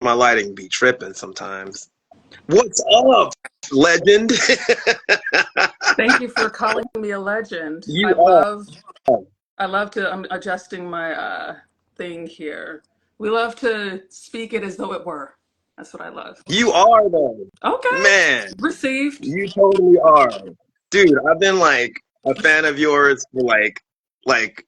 my lighting be tripping sometimes. What's up, legend? Thank you for calling me a legend. You are. I love to, I'm adjusting my thing here. We love to speak it as though it were. That's what I love. You are though. Okay, Man, received. you totally are. Dude, I've been like a fan of yours for like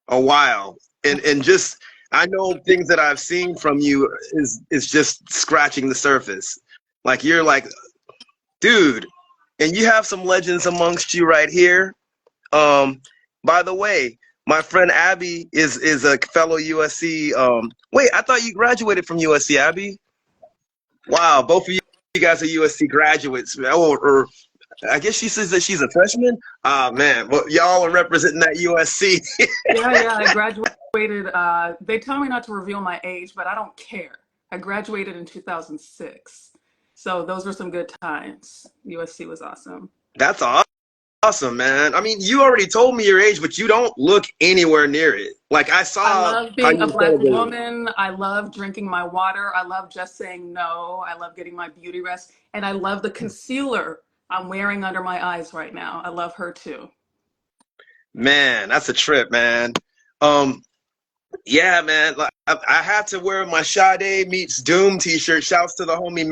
a while. And just I know things that I've seen from you is just scratching the surface. Like you're like, dude, and you have some legends amongst you right here. Um, by the way, my friend Abby is a fellow USC. Wait, I thought you graduated from USC, Abby. Wow, both of you guys are USC graduates. Or I guess she says that she's a freshman. Ah, man, well, y'all are representing that USC. Yeah, I graduated. They tell me not to reveal my age, but I don't care. I graduated in 2006. So those were some good times. USC was awesome. That's awesome, man. I mean, you already told me your age, but you don't look anywhere near it. Like I I saw love how being a you Black celebrated. woman. I love drinking my water. I love just saying no. I love getting my beauty rest. And I love the concealer I'm wearing under my eyes right now. I love her too. Man, that's a trip, man. Um, yeah, man. Like, I had to wear my Sade meets Doom T-shirt. Shouts to the homie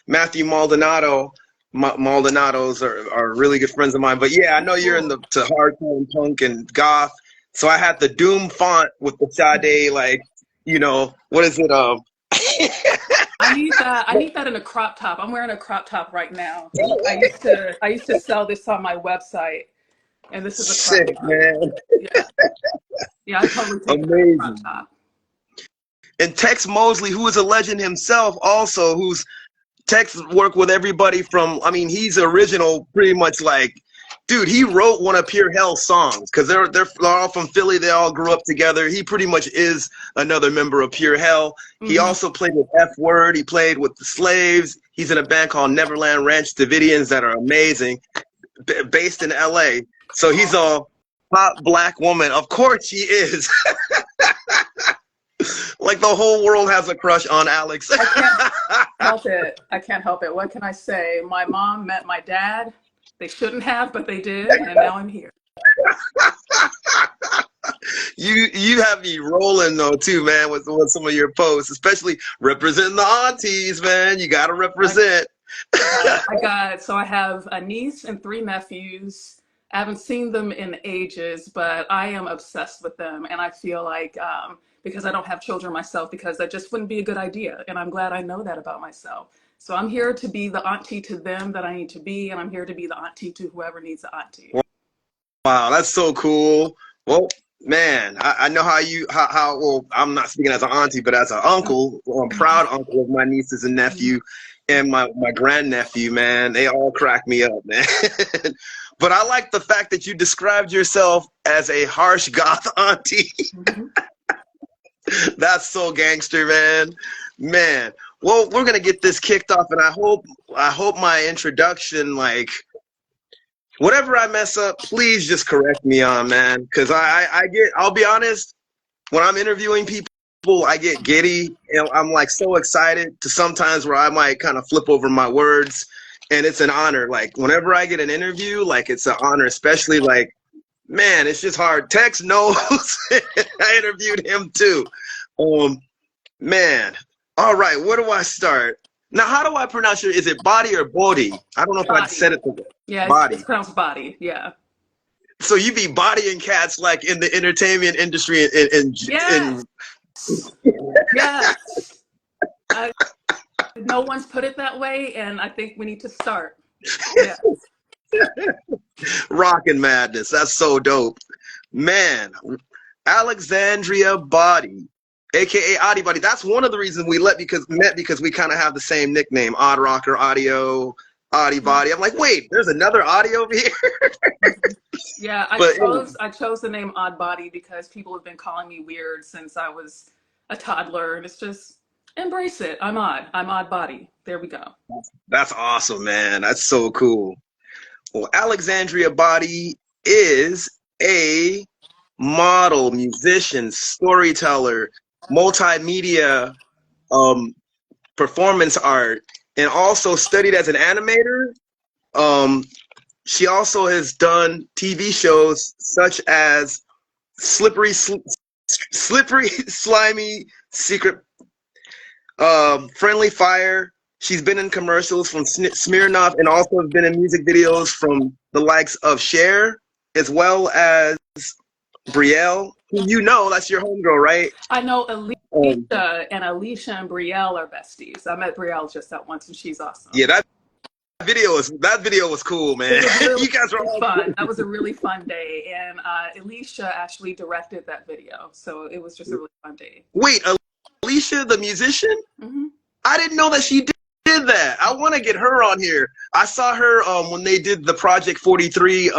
Matthew Maldonado. Maldonados are really good friends of mine. But yeah, I know you're in Cool. the to hardcore and punk and goth. So I had the Doom font with the Sade, like, what is it? I need that. I need that in a crop top. I'm wearing a crop top right now. I used to sell this on my website, and this is a crop Sick, top. man. Yeah. Yeah, I totally take that in a crop Amazing. top. And Tex Mosley, who is a legend himself, also, who's Tex worked with everybody from, I mean, he's original, pretty much like, dude, he wrote one of Pure Hell's songs because they're all from Philly. They all grew up together. He pretty much is another member of Pure Hell. He Hmm. also played with F Word. He played with the Slaves. He's in a band called Neverland Ranch Davidians that are amazing, based in LA. So he's a hot black woman. Of course he is. Like the whole world has a crush on Alex. I can't help it. I can't help it. What can I say? My mom met my dad. They shouldn't have, but they did, and now I'm here. You have me rolling though too, man, with some of your posts, especially representing the aunties, man. You gotta I represent. so I have a niece and three nephews. I haven't seen them in ages, but I am obsessed with them, and I feel like because I don't have children myself, because that just wouldn't be a good idea, and I'm glad I know that about myself. So I'm here to be the auntie to them that I need to be, and I'm here to be the auntie to whoever needs an auntie. Wow, that's so cool. Well, man, I know how well, I'm not speaking as an auntie, but as an uncle, well, I'm proud uncle of my nieces and nephew and my grandnephew, man. They all crack me up, man. But I like the fact that you described yourself as a harsh goth auntie. Mhm. That's so gangster, man. Man. Well, we're gonna get this kicked off, and I hope my introduction, like whatever I mess up, please just correct me on, man. Because I'll be honest, when I'm interviewing people, I get giddy and I'm like so excited to sometimes where I might kind of flip over my words. And it's an honor. Like whenever I get an interview, like it's an honor, especially like, man, it's just hard. Tex knows I interviewed him too. Um, man. All right, where do I start? Now, how do I pronounce is it body or body? I don't know if I said Body. it the Yeah, it's body. pronounced body. Yeah. So you be bodying cats like in the entertainment industry and Yes. Yes. I, no one's put it that way, and I think we need to start. Yeah. rockin' madness. That's so dope. Man, Alexandria Body, aka Oddie Body. That's one of the reasons we met because we kind of have the same nickname, Odd Rocker Audio, Oddie Body. I'm like, wait, there's another Oddie over here. Yeah, I But chose I chose the name Odd Body because people have been calling me weird since I was a toddler, and it's just embrace it. I'm odd. I'm Odd Body. There we go. that's awesome, man. That's so cool. Well, Alexandria Body is a model, musician, storyteller, multimedia performance art, and also studied as an animator. Um, she also has done TV shows such as Slippery, Slippery, Slimy, Secret, Friendly Fire. She's been in commercials from Smirnoff, and also has been in music videos from the likes of Cher, as well as Brielle, who you know, that's your homegirl, right? I know Um, Alicia and Brielle are besties. I met Brielle just that once, and she's awesome. yeah, that video was cool, It man. was really You guys were all fun. That was a really fun day, and Alicia actually directed that video, so it was just a really fun day. Wait, Alicia, the musician? Mm-hmm. I didn't know that she did that. I want to get her on here. I saw her when they did the Project 43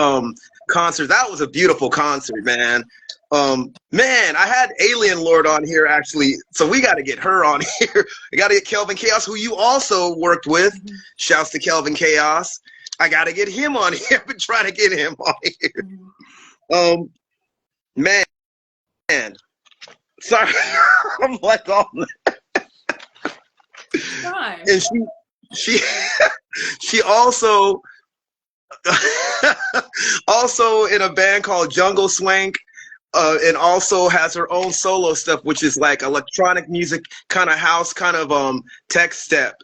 concert. That was a beautiful concert, man. Man, I had Alien Lord on here actually, so we got to get her on here. We got to get Kelvin Chaos, who you also worked with. Mm-hmm. Shouts to Kelvin Chaos. I got to get him on here. I've been trying to get him on here. Mm-hmm. Man, sorry, I'm like all. Nice. And she she also also in a band called Jungle Swank, and also has her own solo stuff, which is like electronic music, kind of house, kind of tech step.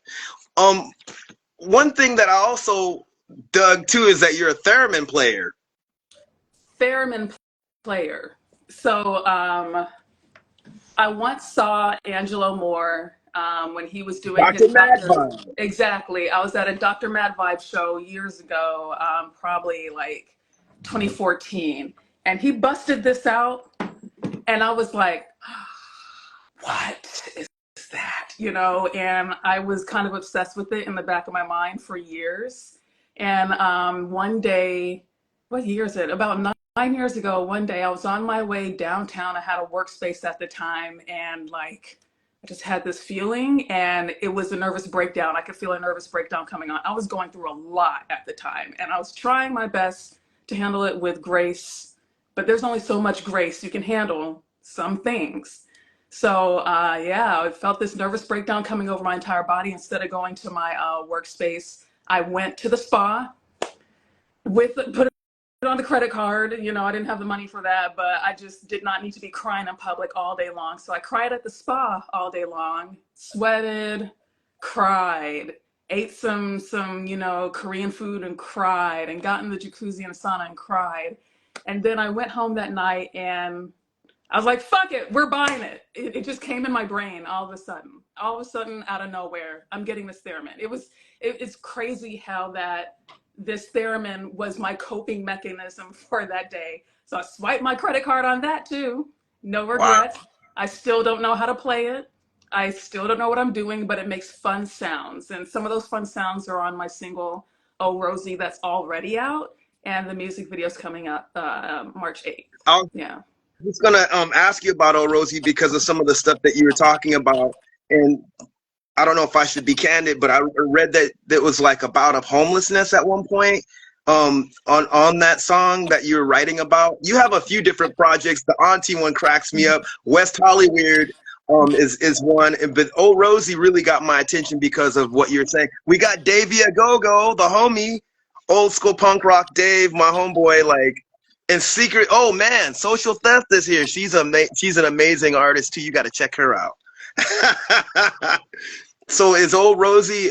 One thing that I also dug too is that you're a theremin player. Theremin player. So I once saw Angelo Moore when he was doing Dr. his Mad Dr. Vibe. Exactly. I was at a Dr. Mad Vibe show years ago, probably like 2014, and he busted this out, and I was like, what is that? You know, and I was kind of obsessed with it in the back of my mind for years. And one day, what year is it? About 9 years ago, one day I was on my way downtown. I had a workspace at the time, and like I just had this feeling, and it was a nervous breakdown. I could feel a nervous breakdown coming on. I was going through a lot at the time, and I was trying my best to handle it with grace, but there's only so much grace you can handle some things. So yeah, I felt this nervous breakdown coming over my entire body. Instead of going to my workspace, I went to the spa put it on the credit card. You know, I didn't have the money for that, but I just did not need to be crying in public all day long. So I cried at the spa all day long, sweated, cried, ate some you know, Korean food and cried, and got in the jacuzzi and sauna and cried. And then I went home that night and I was like, fuck it, we're buying it. It just came in my brain all of a sudden. All of a sudden, out of nowhere, I'm getting this theremin. It's crazy how this theremin was my coping mechanism for that day. So I swiped my credit card on that too. No regrets. Wow. I still don't know how to play it. I still don't know what I'm doing, but it makes fun sounds. And some of those fun sounds are on my single, Oh Rosie, that's already out. And the music video's coming up March 8th. Yeah. I was gonna ask you about Oh Rosie because of some of the stuff that you were talking about, and I don't know if I should be candid, but I read that was like about of homelessness at one point. On that song that you were writing about, you have a few different projects. The Auntie one cracks me up. West Hollywood is one, but Oh Rosie really got my attention because of what you're saying. We got Davey Agogo, the homie, old school punk rock Dave, my homeboy, like. And secret, oh man, Social Theft is here. She's an amazing artist too. You got to check her out. So is Oh Rosie?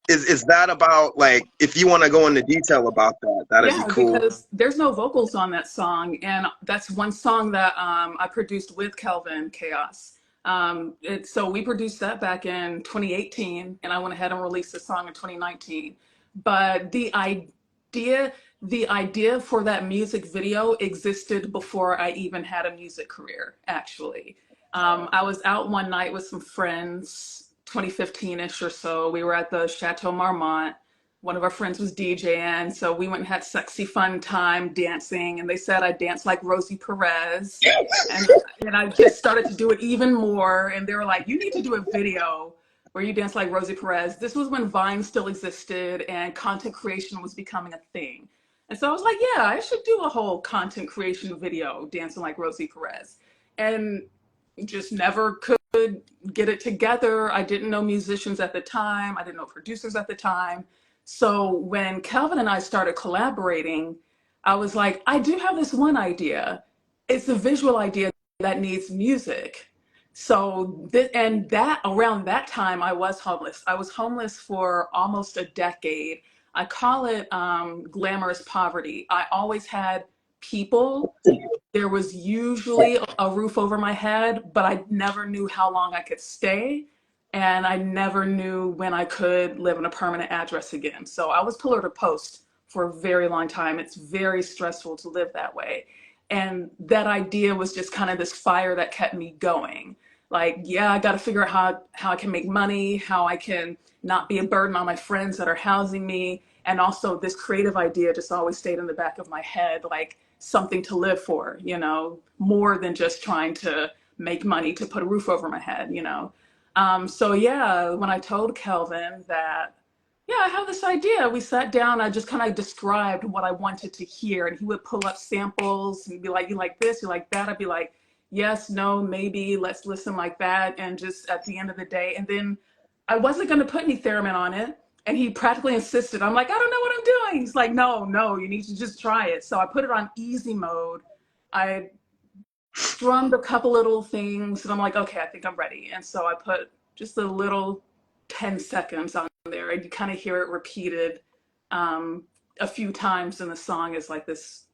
Is that about, like, if you want to go into detail about that, that'd be cool. Because there's no vocals on that song, and that's one song that I produced with Kelvin Chaos. So we produced that back in 2018, and I went ahead and released the song in 2019. But the idea for that music video existed before I even had a music career, actually. I was out one night with some friends, 2015-ish or so. We were at the Chateau Marmont. One of our friends was DJing, so we went and had sexy fun time dancing, and they said I danced like Rosie Perez. And I just started to do it even more, and they were like, you need to do a video where you dance like Rosie Perez. This was when Vine still existed and content creation was becoming a thing. And so I was like, yeah, I should do a whole content creation video dancing like Rosie Perez. And just never could get it together. I didn't know musicians at the time. I didn't know producers at the time. So when Calvin and I started collaborating, I was like, I do have this one idea. It's a visual idea that needs music. So, and that around that time, I was homeless. I was homeless for almost a decade. I call it glamorous poverty. I always had people. There was usually a roof over my head, but I never knew how long I could stay. And I never knew when I could live in a permanent address again. So I was pillar to post for a very long time. It's very stressful to live that way. And that idea was just kind of this fire that kept me going. Like, yeah, I got to figure out how I can make money, how I can not be a burden on my friends that are housing me. And also this creative idea just always stayed in the back of my head, like something to live for, more than just trying to make money to put a roof over my head. So yeah, when I told Kelvin that, yeah, I have this idea, we sat down, I just kind of described what I wanted to hear, and he would pull up samples and be like, you like this, you like that? I'd be like, yes, no, maybe, let's listen like that. And just at the end of the day, and then I wasn't going to put any theremin on it. And he practically insisted. I'm like, I don't know what I'm doing. He's like, no, you need to just try it. So I put it on easy mode. I strummed a couple little things and I'm like, okay, I think I'm ready. And so I put just a little 10 seconds on there, and you kind of hear it repeated a few times in the song. Is like this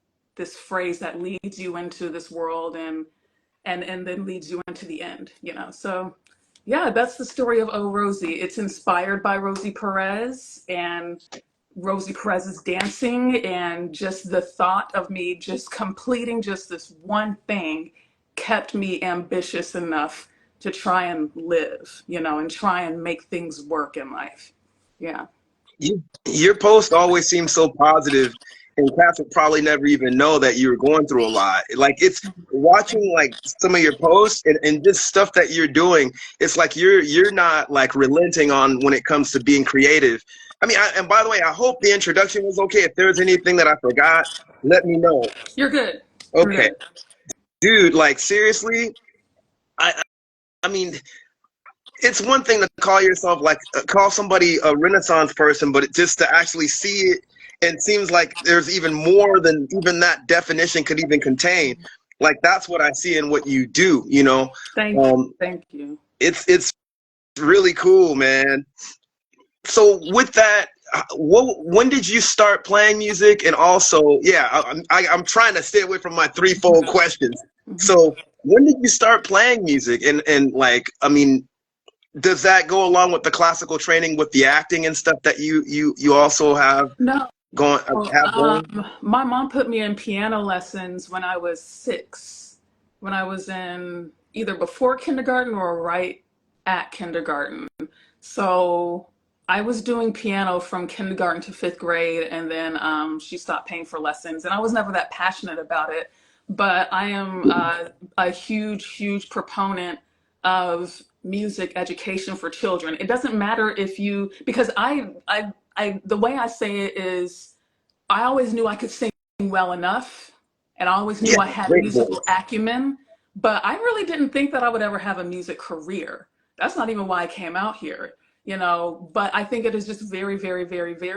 phrase that leads you into this world and then leads you into the end. So yeah, that's the story of Oh Rosie. It's inspired by Rosie Perez and Rosie Perez's dancing, and just the thought of me just completing just this one thing kept me ambitious enough to try and live, and try and make things work in life. Yeah. Your post always seems so positive, and cats would probably never even know that you were going through a lot. Like, it's watching like some of your posts and this stuff that you're doing. It's like you're not like relenting on when it comes to being creative. I mean, and by the way, I hope the introduction was okay. If there's anything that I forgot, let me know. You're good. You're Okay, good. dude. Like, seriously, I mean, it's one thing to call yourself like call somebody a Renaissance person, but just to actually see it, and seems like there's even more than even that definition could even contain. Like, that's what I see in what you do. Thank you. Thank you. It's really cool, man. So with that, when did you start playing music? And also, yeah, I'm trying to stay away from my threefold questions. So when did you start playing music? And like, I mean, does that go along with the classical training with the acting and stuff that you also have No. going? My mom put me in piano lessons when I was 6, when I was in either before kindergarten or right at kindergarten. So I was doing piano from kindergarten to 5th grade, and then she stopped paying for lessons, and I was never that passionate about it. But I am a huge proponent of music education for children. It doesn't matter if you, because the way I say it is, I always knew I could sing well enough, and I always Yeah, knew I had great musical voice. acumen, but I really didn't think that I would ever have a music career. That's not even why I came out here. But I think it is just very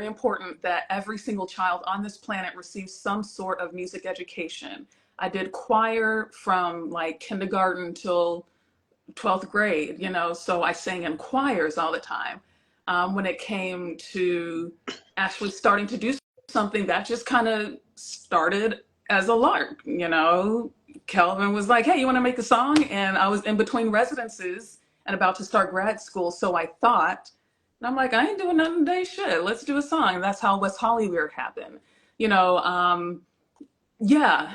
important that every single child on this planet receives some sort of music education. I did choir from like kindergarten till 12th grade, so I sang in choirs all the time. When it came to actually starting to do something, that just kind of started as a lark. Kelvin was like, hey, you want to make a song? And I was in between residences and about to start grad school, so I thought, and I'm like, I ain't doing nothing today, shit, let's do a song. And that's how West Hollywood happened. You know, yeah.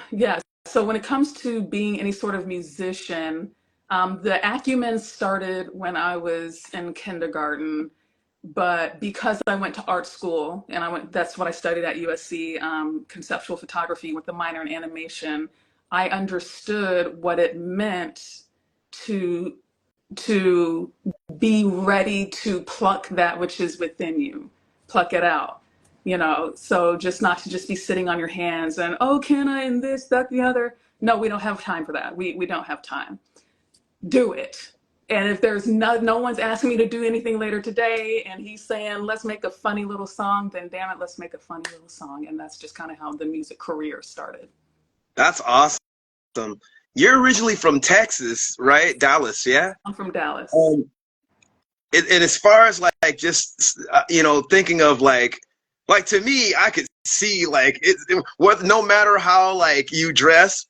So when it comes to being any sort of musician, the acumen started when I was in kindergarten, but because I went to art school and that's what I studied at USC, conceptual photography with a minor in animation, I understood what it meant to be ready to pluck that which is within you, pluck it out. So just not to just be sitting on your hands and, oh, can I, and this, that, the other. No, we don't have time for that. We don't have time. Do it. And if there's no one's asking me to do anything later today, and he's saying, let's make a funny little song, then damn it, let's make a funny little song. And that's just kind of how the music career started. That's awesome. You're originally from Texas, right? Dallas, yeah? I'm from Dallas. Um, and as far as like just thinking of like to me, I could see like what no matter how like you dress,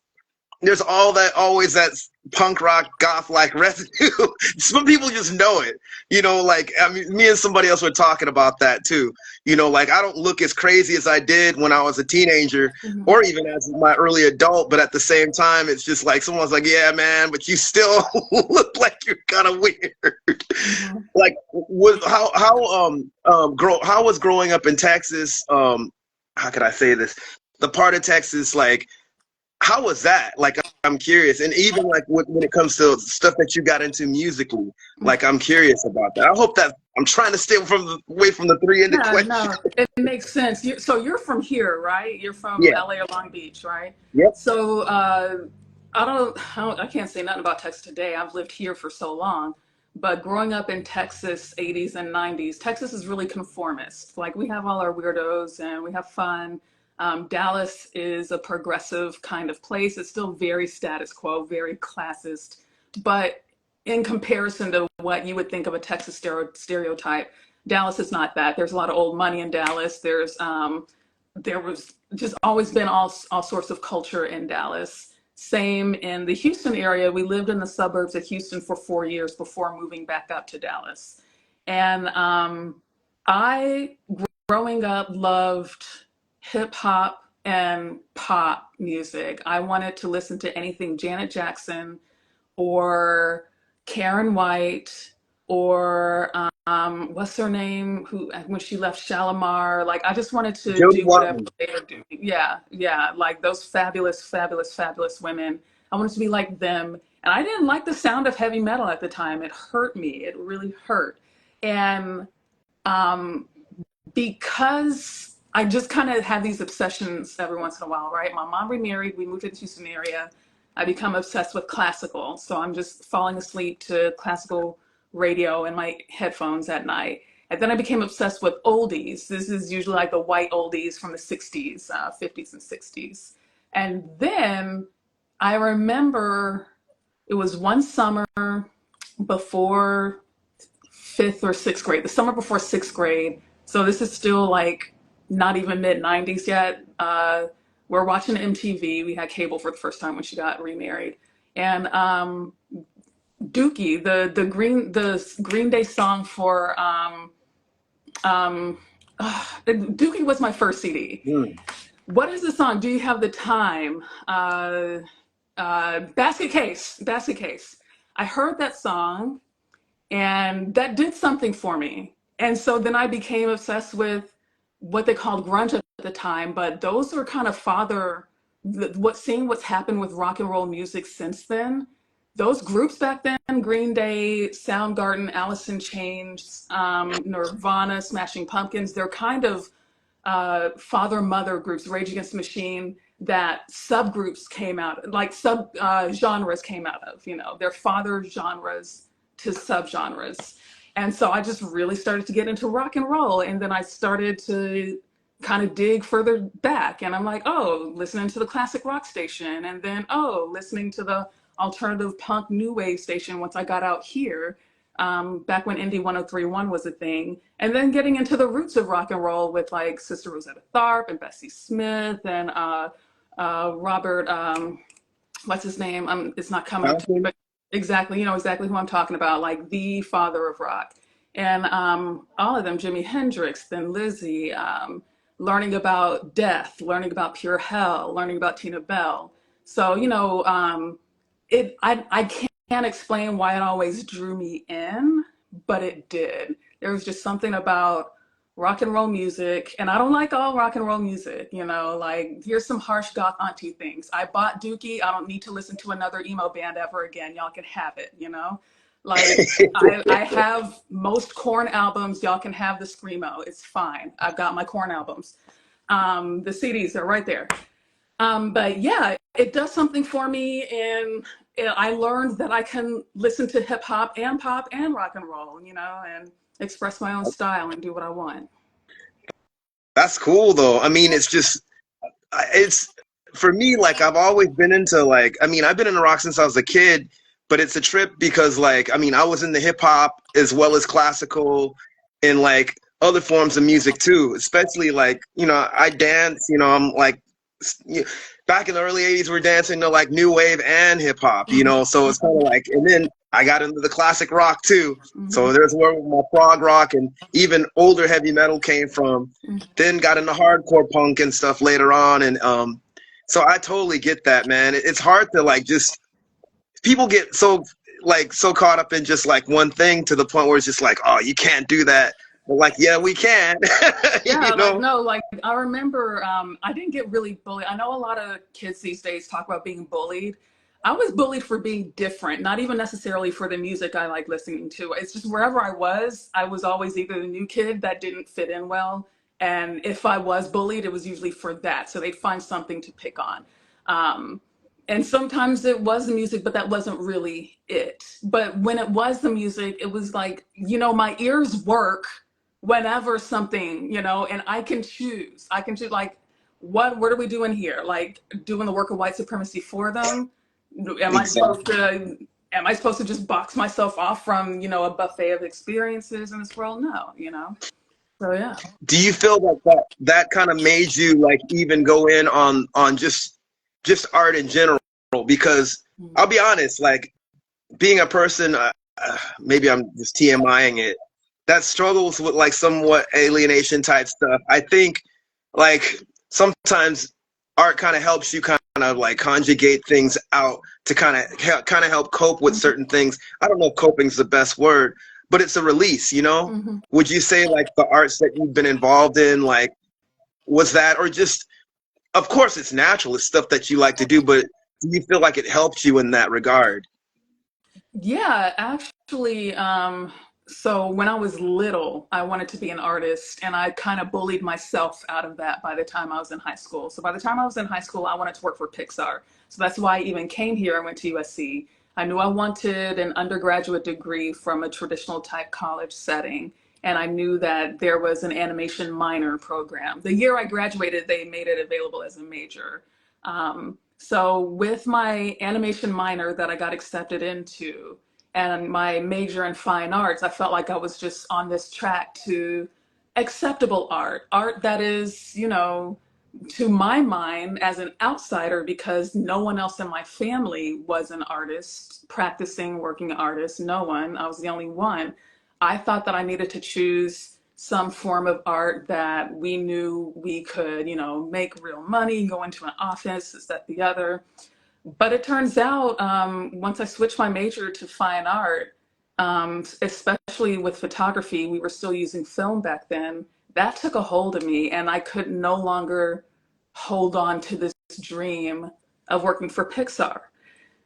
there's always that punk rock goth like residue. Some people just know it, like I mean, me and somebody else were talking about that too. Like I don't look as crazy as I did when I was a teenager Mm-hmm. or even as my early adult, but at the same time it's just like someone's like, yeah man, but you still look like you're kind of weird. Mm-hmm. Like how was growing up in Texas, how could I say this, the part of Texas, like how was that? Like, I'm curious. And even like when it comes to stuff that you got into musically, like I'm curious about that. I hope that I'm trying to stay away from the three-ended Yeah, question. no, it makes sense. So you're from here, right? You're from Yeah. LA or Long Beach, right? Yep. So I can't say nothing about Texas today. I've lived here for so long, but growing up in Texas, 80s and 90s, Texas is really conformist. Like we have all our weirdos and we have fun. Dallas is a progressive kind of place. It's still very status quo, very classist, but in comparison to what you would think of a Texas stereotype, Dallas is not that. There's a lot of old money in Dallas. There was just always been all sorts of culture in Dallas. Same in the Houston area. We lived in the suburbs of Houston for 4 years before moving back up to Dallas. And I, growing up, loved hip hop and pop music. I wanted to listen to anything Janet Jackson or Karen White or what's her name, who when she left Shalimar. Like I just wanted to Jody do whatever Watley. they were doing. Yeah, yeah, like those fabulous, fabulous, fabulous women. I wanted to be like them. And I didn't like the sound of heavy metal at the time. It hurt me. It really hurt. And um, because I just kind of had these obsessions every once in a while, right? My mom remarried, we moved to the Houston area. I become obsessed with classical. So I'm just falling asleep to classical radio in my headphones at night. And then I became obsessed with oldies. This is usually like the white oldies from the 60s, 50s and 60s. And then I remember it was one summer before fifth or sixth grade, the summer before sixth grade. So this is still like not even mid 90s yet. We're watching MTV. We had cable for the first time when she got remarried. And Dookie, the Green Day song for um, Dookie was my first CD. Mm. What is the song? Do you have the time? Basket Case. Basket Case. I heard that song and that did something for me. And so then I became obsessed with what they called grunge at the time, but those are kind of seeing what's happened with rock and roll music since then. Those groups back then, Green Day, Soundgarden, Alice in Chains, Nirvana, Smashing Pumpkins, they're kind of father mother groups, Rage Against the Machine, that subgroups came out, like sub genres came out of, their father genres to subgenres. And so I just really started to get into rock and roll. And then I started to kind of dig further back. And I'm like, oh, listening to the classic rock station. And then, oh, listening to the alternative punk new wave station once I got out here, back when Indie 1031 was a thing. And then getting into the roots of rock and roll with like Sister Rosetta Tharpe and Bessie Smith and Robert, what's his name? It's not coming up to me, but exactly, you know exactly who I'm talking about, like the father of rock. And all of them, Jimi Hendrix, then Lizzie, learning about Death, learning about Pure Hell, learning about Tina Bell. So, I can't explain why it always drew me in, but it did. There was just something about rock and roll music, and I don't like all rock and roll music, like here's some harsh goth auntie things. I bought Dookie. I don't need to listen to another emo band ever again. Y'all can have it. Like I have most Korn albums. Y'all can have the screamo. It's fine. I've got my Korn albums. The CDs are right there. But yeah, it does something for me in I learned that I can listen to hip hop and pop and rock and roll, and express my own style and do what I want. That's cool though. I mean, it's just it's for me, like I've always been into like, I mean, I've been into rock since I was a kid, but it's a trip because like, I mean, I was in the hip hop as well as classical and like other forms of music too, especially like, I dance, I'm like back in the early 80s we're dancing to like new wave and hip hop, so it's kind of like, and then I got into the classic rock too. Mm-hmm. So there's where my prog rock and even older heavy metal came from. Then got into hardcore punk and stuff later on. And so I totally get that, man. It's hard to like just, people get so like so caught up in just like one thing to the point where it's just like, oh, you can't do that. But like, yeah, we can. Yeah, like no, like I remember I didn't get really bullied. I know a lot of kids these days talk about being bullied. I was bullied for being different, not even necessarily for the music I like listening to. It's just wherever I was always either the new kid that didn't fit in well, and if I was bullied, it was usually for that. So they'd find something to pick on. And sometimes it was the music, but that wasn't really it. But when it was the music, it was like, my ears work whenever something, and I can choose like, what are we doing here? Like doing the work of white supremacy for them? Am I supposed Exactly. to, am I supposed to just box myself off from, a buffet of experiences in this world? No, so yeah. Do you feel like that kind of made you like even go in on just art in general? Because I'll be honest, like being a person, maybe I'm just TMIing it, that struggles with like somewhat alienation type stuff. I think like sometimes art kind of helps you kind of like conjugate things out to kind of help cope with certain things. I don't know if coping is the best word, but it's a release, Mm-hmm. Would you say like the arts that you've been involved in, like was that, or just, of course it's natural, it's stuff that you like to do, but do you feel like it helped you in that regard? Yeah, actually, so when I was little, I wanted to be an artist, and I kind of bullied myself out of that by the time I was in high school. So by the time I was in high school, I wanted to work for Pixar. So that's why I even came here. I went to USC. I knew I wanted an undergraduate degree from a traditional type college setting, and I knew that there was an animation minor program. The year I graduated, they made it available as a major. So with my animation minor that I got accepted into and my major in fine arts, I felt like I was just on this track to acceptable art that is, to my mind as an outsider, because no one else in my family was an artist, practicing, working artist, no one. I was the only one. I thought that I needed to choose some form of art that we knew we could, make real money, go into an office, this, that, the other. But it turns out, once I switched my major to fine art, especially with photography, we were still using film back then. That took a hold of me, and I could no longer hold on to this dream of working for Pixar.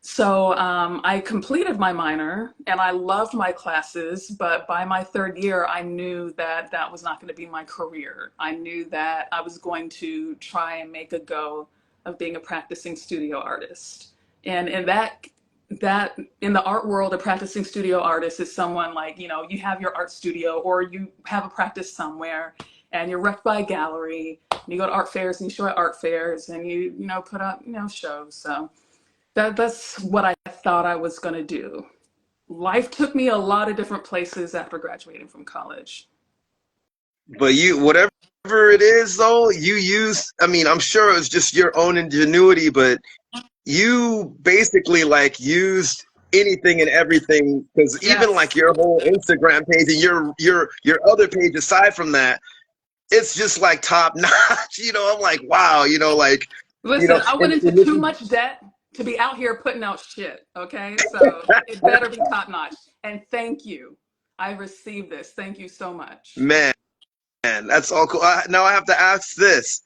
So I completed my minor and I loved my classes, but by my third year, I knew that that was not going to be my career. I knew that I was going to try and make a go of being a practicing studio artist. And that in the art world, a practicing studio artist is someone like, you have your art studio or you have a practice somewhere and you're rec by a gallery, and you go to art fairs and you show at art fairs and you put up, shows. So that's what I thought I was going to do. Life took me a lot of different places after graduating from college. But you, whatever it is though, you use, I mean, I'm sure it was just your own ingenuity, but you basically like used anything and everything, because even like Yes. your whole Instagram page and your other page aside from that, it's just like top notch. I'm like, wow, like, Listen, I went into and this too is, much debt to be out here putting out shit. Okay. So it better be top notch. And thank you. I received this. Thank you so much. man, that's all cool. Now I have to ask this,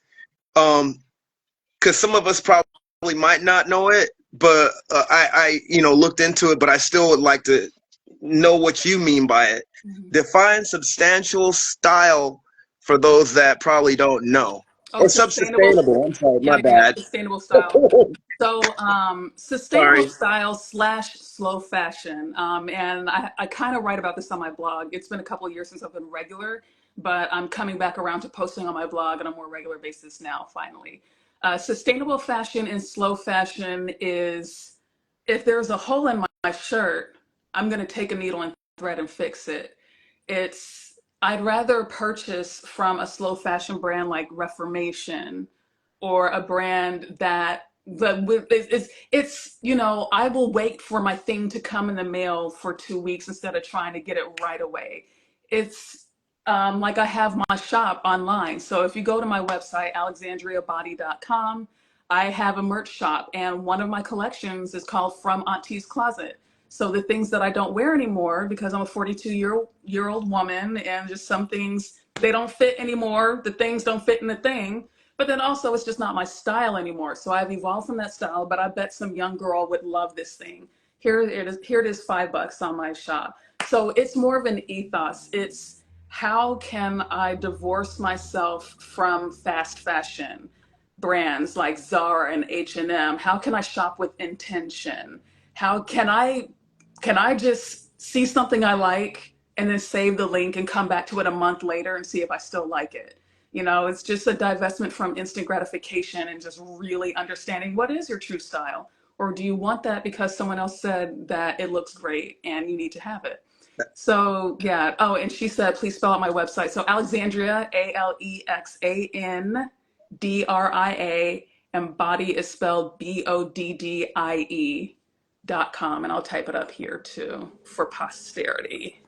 because some of us probably might not know it, but I looked into it, but I still would like to know what you mean by it. Mm-hmm. Define substantial style for those that probably don't know. Oh, Or sustainable. self-sustainable. I'm sorry, my Yeah, yeah, bad. sustainable style. So, sustainable Sorry. style slash slow fashion. And I kind of write about this on my blog. It's been a couple of years since I've been regular, but I'm coming back around to posting on my blog on a more regular basis now, finally. Sustainable fashion and slow fashion is if there's a hole in my shirt, I'm going to take a needle and thread and fix it. It's, I'd rather purchase from a slow fashion brand like Reformation or a brand that it's you know, I will wait for my thing to come in the mail for 2 weeks instead of trying to get it right away. It's like I have my shop online. So if you go to my website, alexandriabody.com, I have a merch shop, and one of my collections is called From Auntie's Closet. So the things that I don't wear anymore because I'm a 42-year-old woman, and just some things they don't fit anymore. The things don't fit in the thing. But then also it's just not my style anymore. So I've evolved from that style, but I bet some young girl would love this thing. Here it is $5 on my shop. So it's more of an ethos. It's how can I divorce myself from fast fashion brands like Zara and H&M? How can I shop with intention? How can I just see something I like and then save the link and come back to it a month later and see if I still like it? You know, it's just a divestment from instant gratification and just really understanding what is your true style. Or do you want that because someone else said that it looks great and you need to have it? So yeah. Oh, and she said, please spell out my website. So Alexandria, ALEXANDRIA, and body is spelled BODDIE.com. And I'll type it up here too for posterity.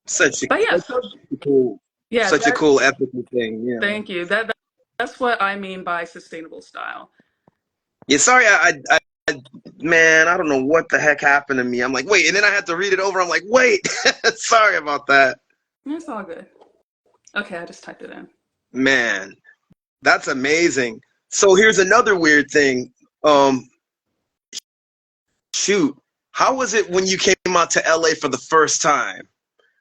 Such a, But yeah, such so a cool, yeah, such a cool ethical thing. Yeah. thank you. That's what I mean by sustainable style. Yeah. Sorry. Man, I don't know what the heck happened to me. I'm like, wait, and then I had to read it over. I'm like, wait, sorry about that. It's all good. Okay, I just typed it in. Man, that's amazing. So here's another weird thing. Um, Shoot, how was it when you came out to LA for the first time?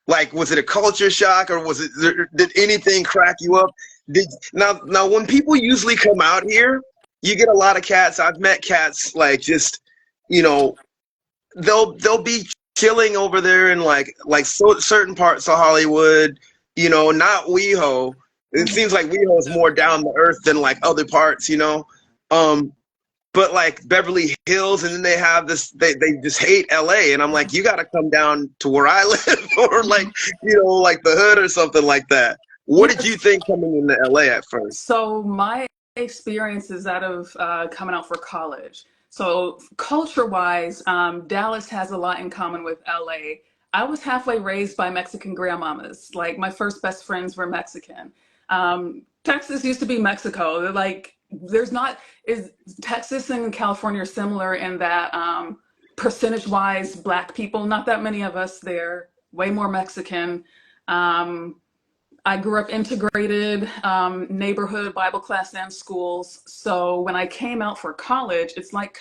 Like, was it a culture shock, or was it did anything crack you up? Did now when people usually come out here, you get a lot of cats. I've met cats like just, you know, they'll be chilling over there in certain parts of Hollywood, you know, not WeHo. It Mhm. seems like WeHo is more down to earth than like other parts, you know. Um, but like Beverly Hills, and then they have this, they just hate LA, and I'm like, you got to come down to where I live, or like, Mhm. you know, like the hood or something like that. What did you Yes. think coming into LA at first? So my experience is that of coming out for college. So culture-wise, Dallas has a lot in common with LA. I was halfway raised by Mexican grandmamas. Like my first best friends were Mexican. Texas used to be Mexico. They're like, there's not is Texas and California are similar in that percentage-wise, Black people, not that many of us there, way more Mexican. Um, I grew up integrated neighborhood Bible class and schools. So when I came out for college, it's like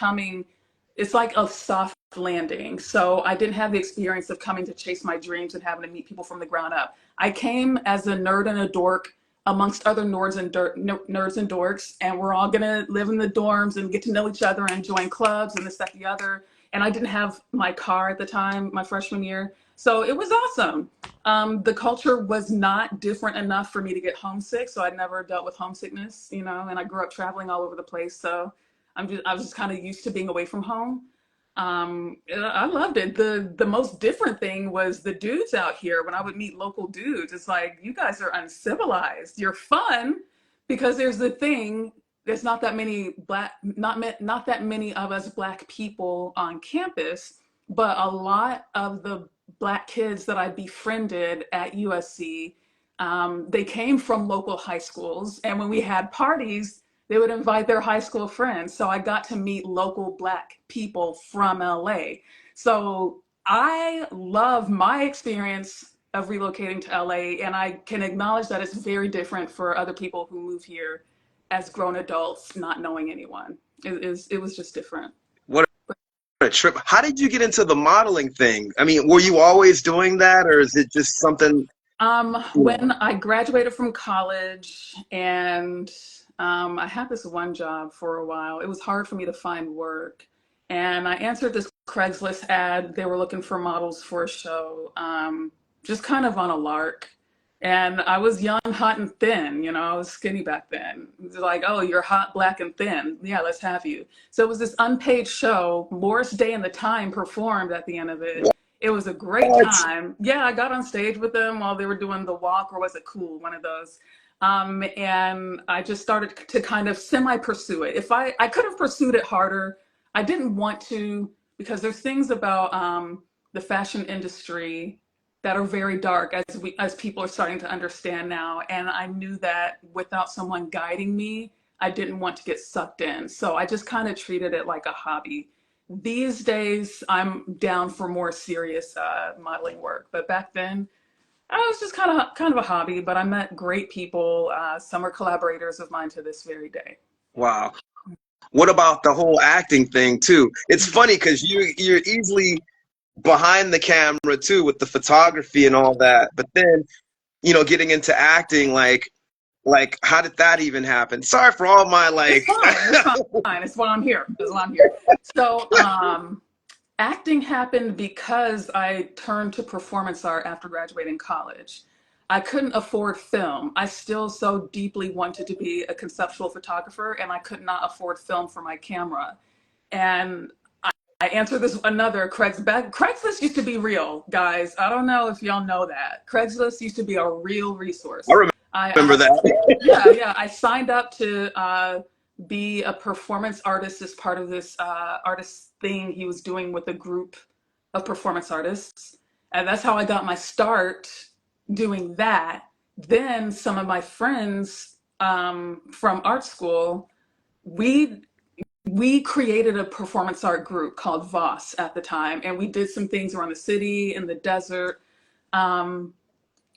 a soft landing. So I didn't have the experience of coming to chase my dreams and having to meet people from the ground up. I came as a nerd and a dork amongst other nerds and dorks, and we're all gonna live in the dorms and get to know each other and join clubs and this, that, the other. And I didn't have my car at the time, my freshman year. So it was awesome. The culture was not different enough for me to get homesick, so I'd never dealt with homesickness, you know, and I grew up traveling all over the place, so I was just kind of used to being away from home. I loved it. The most different thing was the dudes out here. When I would meet local dudes, it's like, you guys are uncivilized. You're fun because there's the thing. There's not that many not that many of us Black people on campus, but a lot of the Black kids that I befriended at USC, they came from local high schools, and when we had parties, they would invite their high school friends. So I got to meet local Black people from LA. So I love my experience of relocating to LA, and I can acknowledge that it's very different for other people who move here as grown adults, not knowing anyone. It was just different. What a trip! How did you get into the modeling thing? I mean, were you always doing that, or is it just something? You know, When I graduated from college and I had this one job for a while. It was hard for me to find work. And I answered this Craigslist ad. They were looking for models for a show, just kind of on a lark. And I was young, hot, and thin. You know, I was skinny back then. It was like, oh, you're hot, black, and thin. Yeah, let's have you. So it was this unpaid show. Morris Day and the Time performed at the end of it. It was a great What? time. Yeah, I got on stage with them while they were doing the walk, or was it cool? One of those. And I just started to kind of semi-pursue it. If I could have pursued it harder, I didn't want to, because there's things about the fashion industry that are very dark, as people are starting to understand now. And I knew that without someone guiding me, I didn't want to get sucked in. So I just kind of treated it like a hobby. These days, I'm down for more serious modeling work, but back then, I was just kind of a hobby. But I met great people. Some are collaborators of mine to this very day. Wow. What about the whole acting thing too? It's funny because you're easily behind the camera too with the photography and all that, but then getting into acting, like how did that even happen? Sorry for all my It's like. fine. It's fine. It's why I'm here. That's why I'm here. So, acting happened because I turned to performance art after graduating college. I couldn't afford film. I still so deeply wanted to be a conceptual photographer, and I could not afford film for my camera. And I answered this another Craigslist used to be real, guys. I don't know if y'all know that. Craigslist used to be a real resource. I I remember that. yeah. I signed up to be a performance artist as part of this artist thing he was doing with a group of performance artists. And that's how I got my start doing that. Then some of my friends from art school, we we created a performance art group called Voss at the time, and we did some things around the city, in the desert. Um,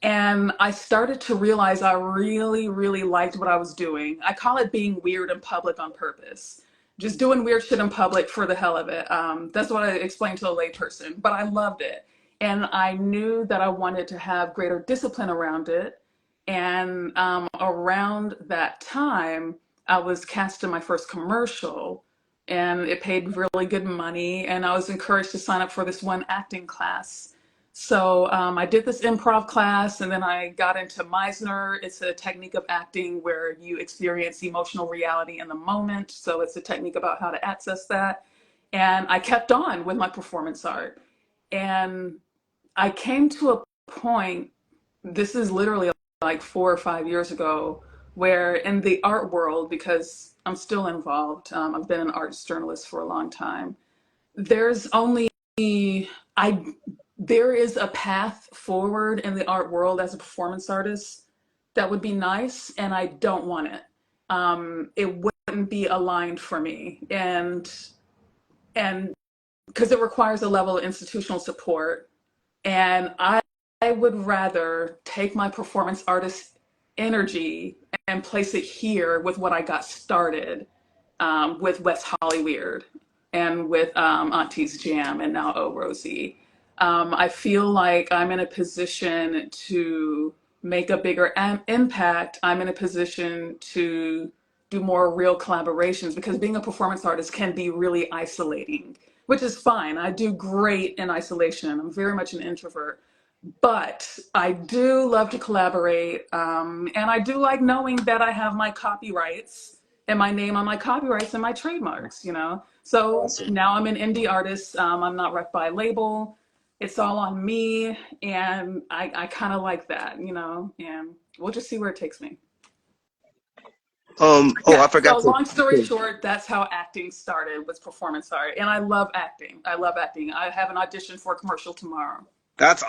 and I started to realize I really, really liked what I was doing. I call it being weird in public on purpose. Just doing weird shit in public for the hell of it. That's what I explained to a layperson, but I loved it. And I knew that I wanted to have greater discipline around it. And around that time, I was cast in my first commercial, and it paid really good money. And I was encouraged to sign up for this one acting class. So I did this improv class, and then I got into Meisner. It's a technique of acting where you experience emotional reality in the moment. So it's a technique about how to access that. And I kept on with my performance art. And I came to a point, this is literally like 4 or 5 years ago, where in the art world, because I'm still involved, I've been an arts journalist for a long time, there's only I there is a path forward in the art world as a performance artist that would be nice, and I don't want it. It wouldn't be aligned for me, and because it requires a level of institutional support, and I would rather take my performance artist energy and place it here with what I got started with West Hollyweird and with Auntie's Jam and now Oh Rosie. I feel like I'm in a position to make a bigger impact. I'm in a position to do more real collaborations, because being a performance artist can be really isolating, which is fine. I do great in isolation. I'm very much an introvert. But I do love to collaborate, and I do like knowing that I have my copyrights and my name on my copyrights and my trademarks, you know? So Awesome. now I'm an indie artist. I'm not rec by a label. It's all on me, and I kind of like that, you know? And we'll just see where it takes me. Oh, Yeah, I so forgot to. long story short, that's how acting started, was performance art. And I love acting. I love acting. I have an audition for a commercial tomorrow. That's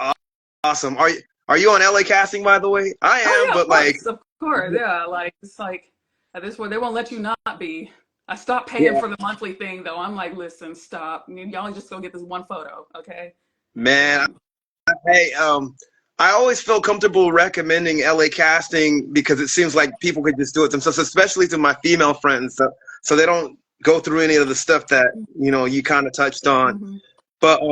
awesome. Are you on LA Casting, by the way? I Oh am, yeah, but like, of course, yeah. Like it's like at this point they won't let you not be. I stopped paying yeah, for the monthly thing though. I'm like, listen, stop. Y'all just go get this one photo, okay? man. And Hey, I always feel comfortable recommending LA Casting because it seems like people could just do it themselves, especially to my female friends, so they don't go through any of the stuff that you kind of touched on. hmm But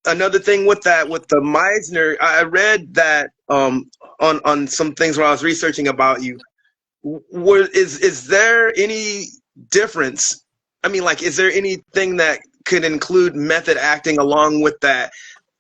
another thing with that, with the Meisner, I read that on some things where I was researching about you, is there any difference? I mean, like, is there anything that could include method acting along with that?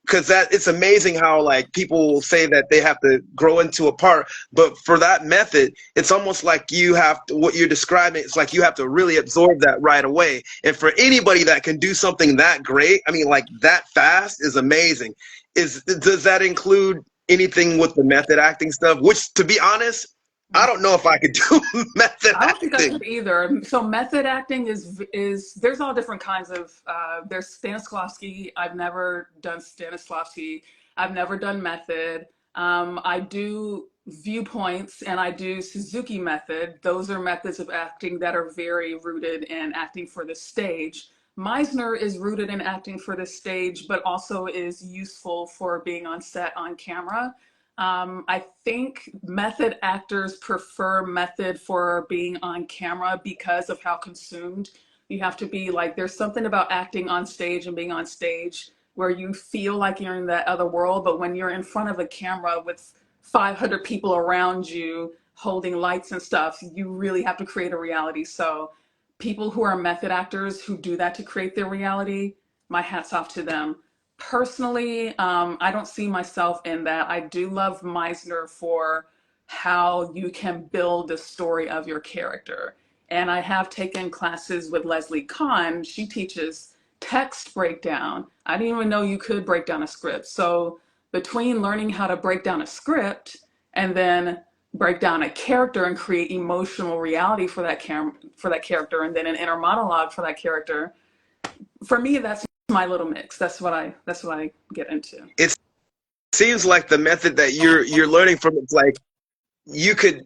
Because that it's amazing how like people say that they have to grow into a part, but for that method, it's almost like you have to, what you're describing, it's like you have to really absorb that right away. And for anybody that can do something that great, I mean, like that fast is amazing. Does that include anything with the method acting stuff? Which, to be honest, I don't know if I could do method I don't think I acting. could either. So method acting is there's all different kinds of there's Stanislavski. I've never done Stanislavski. I've never done method. I do viewpoints and I do Suzuki method. Those are methods of acting that are very rooted in acting for the stage. Meisner is rooted in acting for the stage, but also is useful for being on set on camera. I think method actors prefer method for being on camera because of how consumed you have to be. Like, there's something about acting on stage and being on stage where you feel like you're in that other world, but when you're in front of a camera with 500 people around you holding lights and stuff, you really have to create a reality. So people who are method actors who do that to create their reality, my hat's off to them. Personally, I don't see myself in that. I do love Meisner for how you can build the story of your character. And I have taken classes with Leslie Kahn. She teaches text breakdown. I didn't even know you could break down a script. So between learning how to break down a script and then break down a character and create emotional reality for that character and then an inner monologue for that character, for me, that's my little mix. That's what I get into. It seems like the method that you're learning from, it's like you could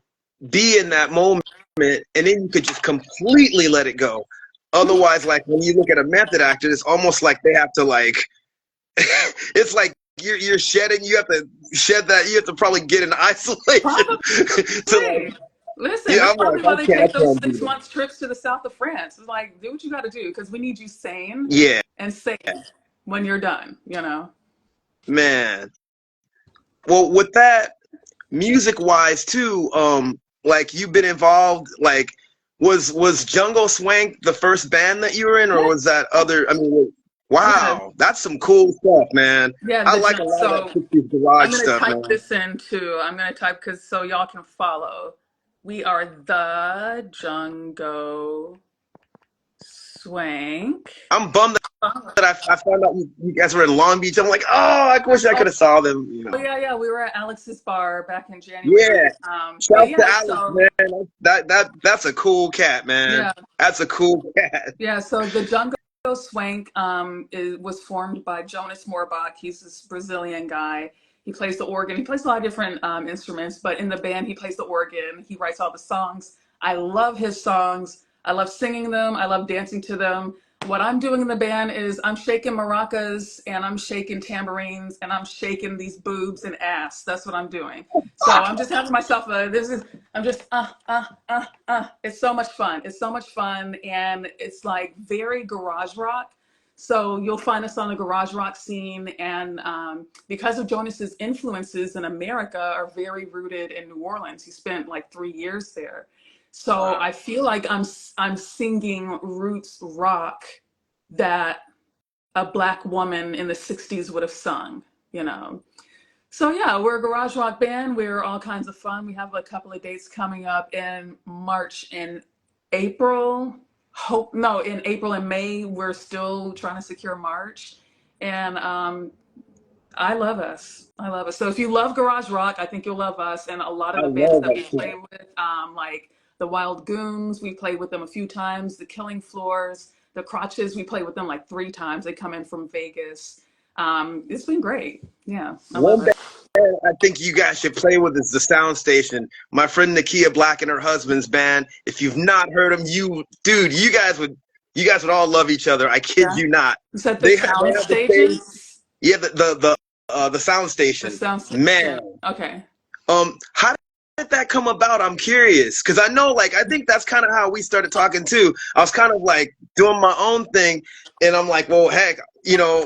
be in that moment and then you could just completely let it go. Otherwise, like when you look at a method actor, it's almost like they have to like it's like you're shedding, you have to shed that, you have to probably get in isolation to like, Listen, yeah, that's I'm like, probably why they I take those can't do that. 6 month trips to the south of France. It's like, do what you got to do because we need you sane Yeah, and safe when you're done, you know? man. Well, with that, music wise too, like you've been involved, like was Jungle Swank the first band that you were in, or Yeah. was that other? I mean, Yeah. wow, that's some cool stuff, man. Yeah. I like a lot of that So 60s I'm garage going to stuff, type man. this in too. I'm going to type because so y'all can follow. We are the Jungle Swank. I'm bummed that I found out you guys were in Long Beach. I'm like, oh, I wish I Oh, could have saw them, you oh know. yeah, yeah. We were at Alex's bar back in January. Yeah, But shout to yeah, Alex, so man. That's a cool cat, man. yeah, That's a cool cat. yeah. So the Jungle Swank was formed by Jonas Morbach. He's this Brazilian guy. He plays the organ. He plays a lot of different instruments, but in the band, he plays the organ. He writes all the songs. I love his songs. I love singing them. I love dancing to them. What I'm doing in the band is I'm shaking maracas and I'm shaking tambourines and I'm shaking these boobs and ass. That's what I'm doing. So I'm just having myself I'm just It's so much fun. It's so much fun and it's like very garage rock. So you'll find us on the garage rock scene, and because of Jonas's influences in America are very rooted in New Orleans. He spent like 3 years there. So Wow. I feel like I'm singing roots rock that a black woman in the 60s would have sung, you know. So yeah, we're a garage rock band. We're all kinds of fun. We have a couple of dates coming up in March and April. In April and May. We're still trying to secure March. And I love us. I love us. So if you love garage rock, I think you'll love us. And a lot of I the bands love that we that play shit. with, like the Wild Goons, we played with them a few times. The Killing Floors, the Crotches, we played with them like 3 times. They come in from Vegas. It's been great. Yeah, I love One it. band I think you guys should play with is the Sound Station. My friend Nakia Black and her husband's band. If you've not heard them, dude, you guys would all love each other. I kid Yeah. you not. Is that the They sound have the same, stations? yeah, the Sound The Station. sound Man, station. Okay. how did that come about? I'm curious because I know, like, I think that's kind of how we started talking too. I was kind of like doing my own thing, and I'm like, well, heck,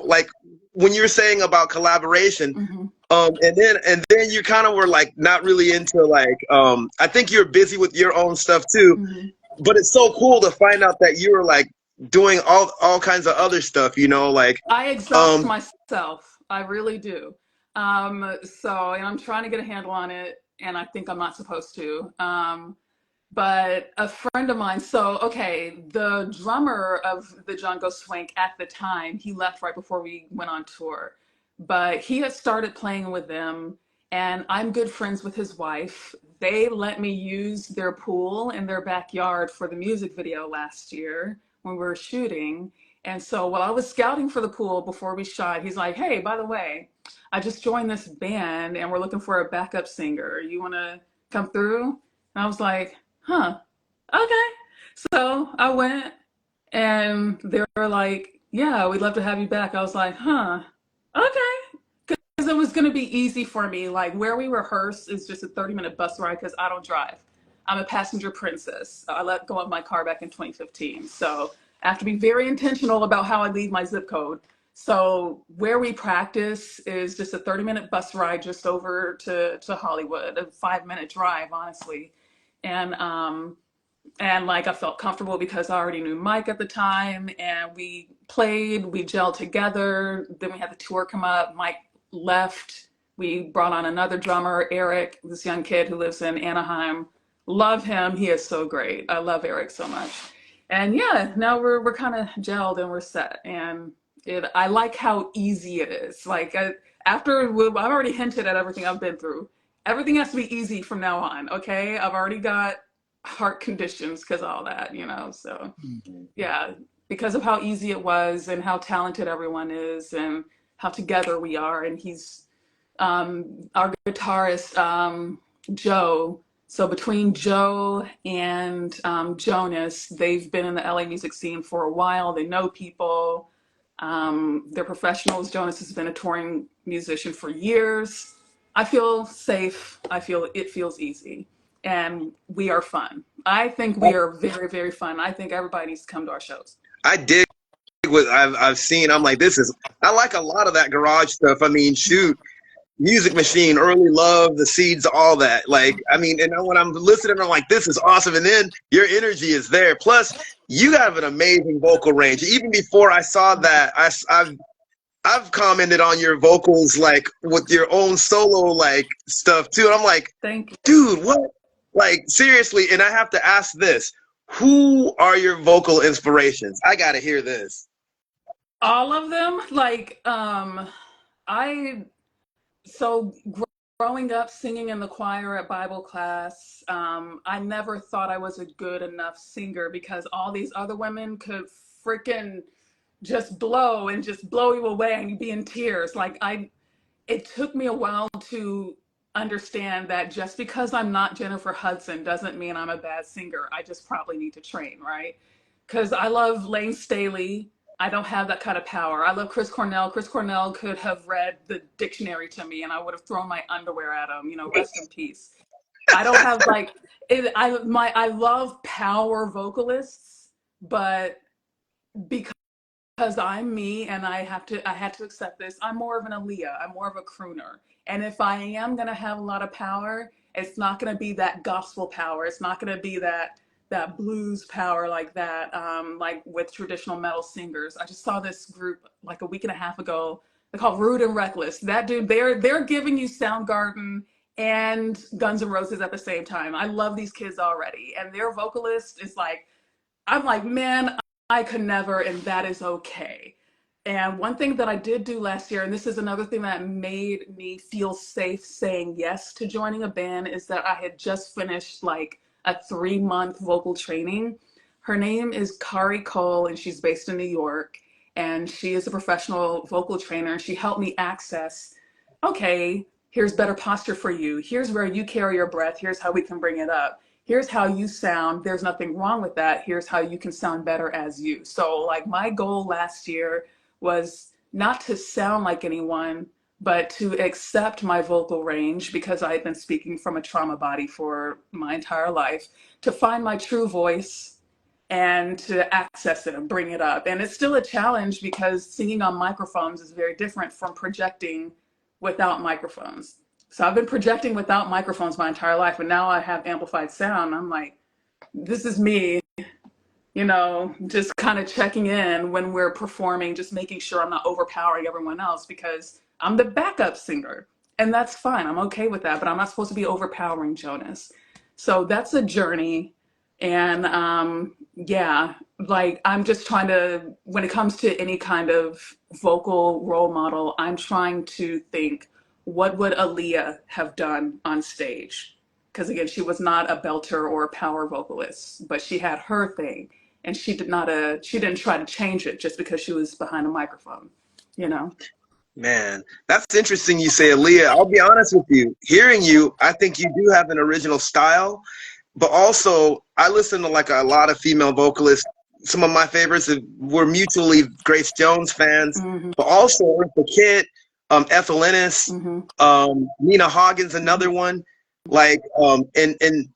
like when you're saying about collaboration, Hmm. And then you kind of were like not really into like I think you're busy with your own stuff too, Mhm. but it's so cool to find out that you were like doing all kinds of other stuff, like I exhaust um myself. I really do. And I'm trying to get a handle on it, and I think I'm not supposed to. But a friend of mine, so okay, the drummer of the Django Swank at the time, he left right before we went on tour. But he had started playing with them, and I'm good friends with his wife. They let me use their pool in their backyard for the music video last year when we were shooting. And so while I was scouting for the pool before we shot, he's like, "Hey, by the way, I just joined this band and we're looking for a backup singer. You want to come through?" And I was like, huh, okay. So I went and they were like, yeah, we'd love to have you back. I was like, huh, okay. Because it was going to be easy for me. Like where we rehearse is just a 30-minute bus ride because I don't drive. I'm a passenger princess. I let go of my car back in 2015. So I have to be very intentional about how I leave my zip code. So where we practice is just a 30-minute bus ride just over to Hollywood, a 5-minute drive, honestly. And and like I felt comfortable because I already knew Mike at the time, and we played, we gelled together. Then we had the tour come up. Mike left. We brought on another drummer, Eric, this young kid who lives in Anaheim. Love him. He is so great. I love Eric so much. And yeah, now we're kind of gelled and we're set. And I like how easy it is. Like after I've already hinted at everything I've been through. Everything has to be easy from now on. Okay, I've already got heart conditions because of all that, So yeah, because of how easy it was and how talented everyone is and how together we are. And he's our guitarist, Joe. So between Joe and Jonas, they've been in the LA music scene for a while. They know people. They're professionals. Jonas has been a touring musician for years. I feel safe. I feel it feels easy. And we are fun. I think we are very, very fun. I think everybody needs to come to our shows. I dig what I've seen. I'm like, I like a lot of that garage stuff. I mean, shoot, Music Machine, Early Love, The Seeds, all that. Like, I mean, and when I'm listening, I'm like, this is awesome. And then your energy is there. Plus, you have an amazing vocal range. Even before I saw that, I've commented on your vocals, like with your own solo like stuff too. And I'm like, Thank you. dude, what? Like seriously. And I have to ask this: who are your vocal inspirations? I gotta hear this. All of them, like, I so growing up singing in the choir at Bible class, I never thought I was a good enough singer because all these other women could freaking just blow and just blow you away and you'd be in tears. It took me a while to understand that just because I'm not Jennifer Hudson doesn't mean I'm a bad singer. I just probably need to train, right? Because I love Lane Staley. I don't have that kind of power. I love Chris Cornell. Chris Cornell could have read the dictionary to me and I would have thrown my underwear at him, rest in peace. I don't have like it, I love power vocalists, but because I'm me and I had to accept this. I'm more of an Aaliyah. I'm more of a crooner. And if I am gonna have a lot of power, it's not gonna be that gospel power. It's not gonna be that blues power like that, like with traditional metal singers. I just saw this group like a week and a half ago. They're called Rude and Reckless. That dude, they're giving you Soundgarden and Guns N' Roses at the same time. I love these kids already. And their vocalist is like, I'm like, man, I could never, and that is okay. And one thing that I did do last year, and this is another thing that made me feel safe saying yes to joining a band, is that I had just finished like a 3-month vocal training. Her name is Kari Cole, and she's based in New York. And she is a professional vocal trainer. And she helped me access, okay, here's better posture for you. Here's where you carry your breath. Here's how we can bring it up. Here's how you sound. There's nothing wrong with that. Here's how you can sound better as you. So like my goal last year was not to sound like anyone, but to accept my vocal range because I had been speaking from a trauma body for my entire life, to find my true voice and to access it and bring it up. And it's still a challenge because singing on microphones is very different from projecting without microphones. So I've been projecting without microphones my entire life, and now I have amplified sound. I'm like, this is me, just kind of checking in when we're performing, just making sure I'm not overpowering everyone else because I'm the backup singer. And that's fine. I'm okay with that, but I'm not supposed to be overpowering Jonas. So that's a journey. And yeah, like I'm just trying to, when it comes to any kind of vocal role model, I'm trying to think, what would Aaliyah have done on stage? Because again, she was not a belter or a power vocalist, but she had her thing, and she didn't try to change it just because she was behind a microphone, you know. Man, that's interesting you say Aaliyah. I'll be honest with you. Hearing you, I think you do have an original style, but also I listen to like a lot of female vocalists. Some of my favorites were mutually Grace Jones fans, Hmm. but also Eartha Kitt, Ethel Ennis, Hmm. Nina Hoggins, another one. Like, and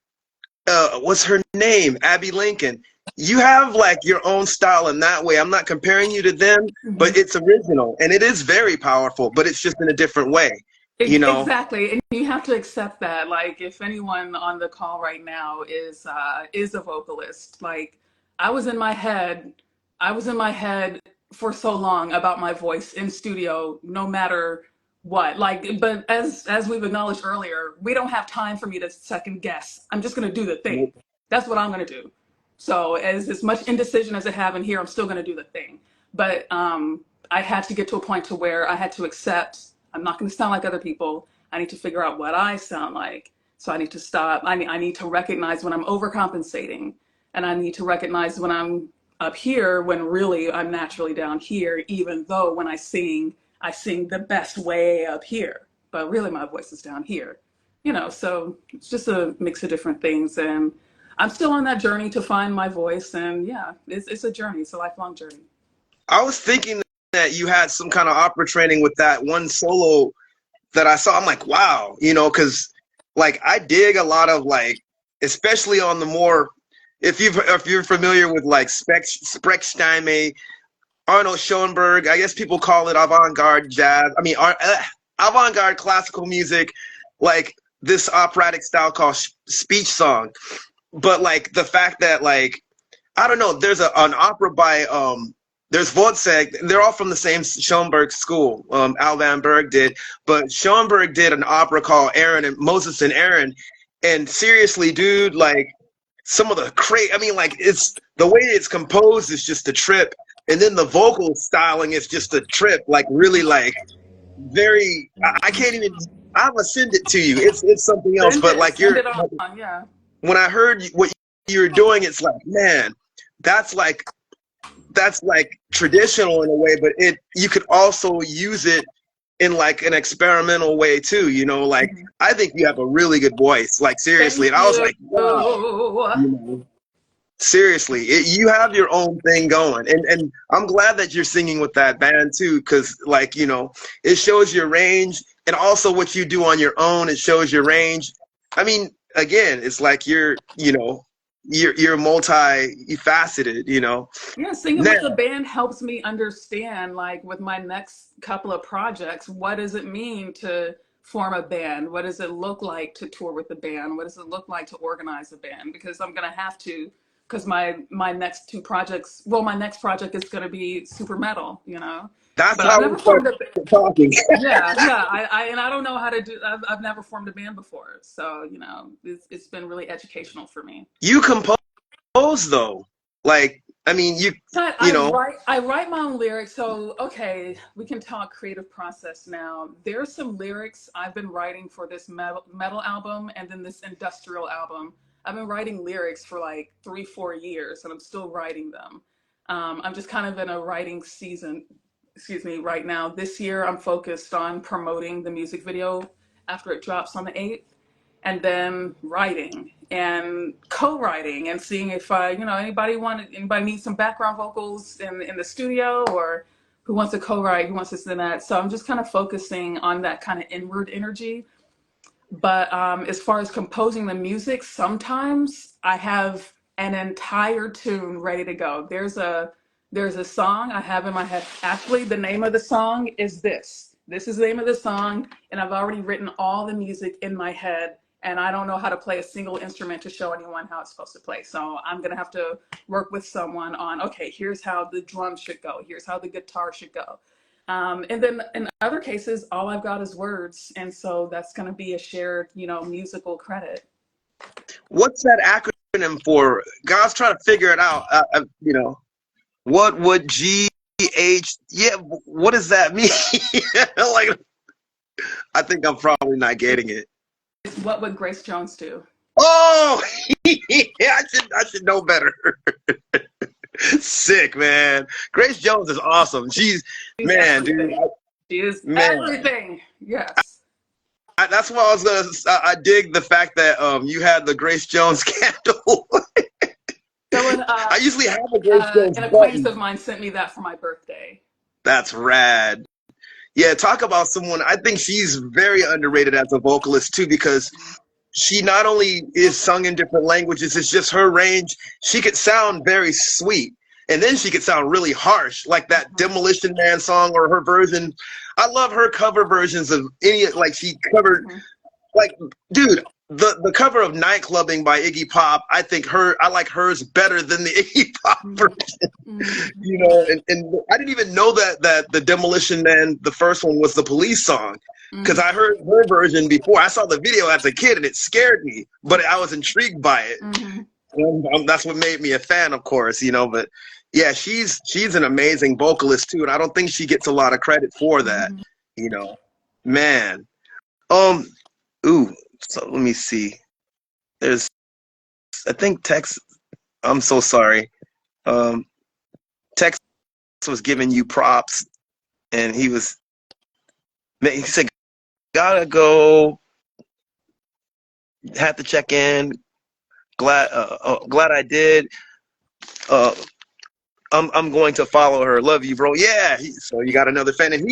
what's her name? Abby Lincoln. You have like your own style in that way. I'm not comparing you to them, Hmm. but it's original and it is very powerful, but it's just in a different way, you know? Exactly, and you have to accept that. Like, if anyone on the call right now is a vocalist, like I was in my head, I was in my head for so long about my voice in studio, no matter what. Like, but as we've acknowledged earlier, we don't have time for me to second guess. I'm just gonna do the thing. That's what I'm gonna do. So, as much indecision as I have in here, I'm still gonna do the thing. But I had to get to a point to where I had to accept I'm not going to sound like other people. I need to figure out what I sound like. So I need to stop. I need to recognize when I'm overcompensating, and I need to recognize when I'm up here when really I'm naturally down here, even though when I sing the best way up here, but really my voice is down here. So it's just a mix of different things. And I'm still on that journey to find my voice. And yeah, it's a journey. It's a lifelong journey. I was thinking that you had some kind of opera training with that one solo that I saw. I'm like, wow, because like I dig a lot of like, especially on the more, if you're familiar with like Sprechstimme, Arnold Schoenberg. I guess people call it avant-garde jazz. I mean, avant-garde classical music, like this operatic style called speech song. But like the fact that like I don't know, there's an opera by there's Wozzeck. They're all from the same Schoenberg school. Alvan Berg did, but Schoenberg did an opera called Aaron and Moses and Aaron. And seriously, dude, like some of the I mean, like it's the way it's composed is just a trip, and then the vocal styling is just a trip. Like really, like very. I can't even. I'm gonna send it to you. It's something else. But like Send it on, yeah. when I heard what you're doing, it's like, man, that's like traditional in a way, but you could also use it in like an experimental way too. Like Mhm. I think you have a really good voice. Like seriously, Thank and I was you. like, wow. Seriously, you have your own thing going, and I'm glad that you're singing with that band too, because like it shows your range, and also what you do on your own, it shows your range. I mean, again, it's like you're multi-faceted. Yeah, singing Now, with the band helps me understand, like, with my next couple of projects, what does it mean to form a band? What does it look like to tour with the band? What does it look like to organize a band? Because I'm gonna have to, because my next two projects, well, my next project is gonna be super metal. that's But I've how we never start formed a talking. yeah, yeah. And I don't know how to do. I've never formed a band before, so it's been really educational for me. You compose though, like I mean, But you know, I write my own lyrics. So okay, we can talk creative process now. There's some lyrics I've been writing for this metal album and then this industrial album. I've been writing lyrics for like 3, 4 years, and I'm still writing them. I'm just kind of in a writing season, excuse me, right now. This year, I'm focused on promoting the music video after it drops on the 8th, and then writing and co-writing and seeing if anybody needs some background vocals in the studio, or who wants to co-write, who wants this and that. So I'm just kind of focusing on that kind of inward energy. But as far as composing the music, sometimes I have an entire tune ready to go. There's a song I have in my head. Actually, the name of the song is this. this is the name of the song, and I've already written all the music in my head, and I don't know how to play a single instrument to show anyone how it's supposed to play. So I'm gonna have to work with someone on, okay, here's how the drum should go, here's how the guitar should go. And then in other cases, all I've got is words, and so that's gonna be a shared, musical credit. What's that acronym for? God's trying to figure it out. What would GH? Yeah, what does that mean? Like, I think I'm probably not getting it. It's what would Grace Jones do? Oh, yeah, I should know better. Sick, man. Grace Jones is awesome. She's man, everything. dude. She is Man, everything. Yes. that's why I was gonna. I dig the fact that you had the Grace Jones candle. So when, I usually have a Grace Jones an acquaintance button. of mine sent me that for my birthday. That's rad. Yeah, talk about someone. I think she's very underrated as a vocalist too, because she not only is sung in different languages, it's just her range. She could sound very sweet, and then she could sound really harsh, like that Demolition Man song or her version. I love her cover versions of any, like she covered, like, dude, the cover of Nightclubbing by Iggy Pop, I like hers better than the Iggy Pop version. And I didn't even know that the Demolition Man, the first one, was the Police song, because I heard her version before. I saw the video as a kid and it scared me, but I was intrigued by it. And that's what made me a fan, of course, but yeah, she's an amazing vocalist too, and I don't think she gets a lot of credit for that. Man. So let me see. There's, I think Tex, I'm so sorry. Tex was giving you props, and he said, gotta go, had to check in, glad I did. I'm going to follow her. Love you, bro. Yeah. So you got another fan, and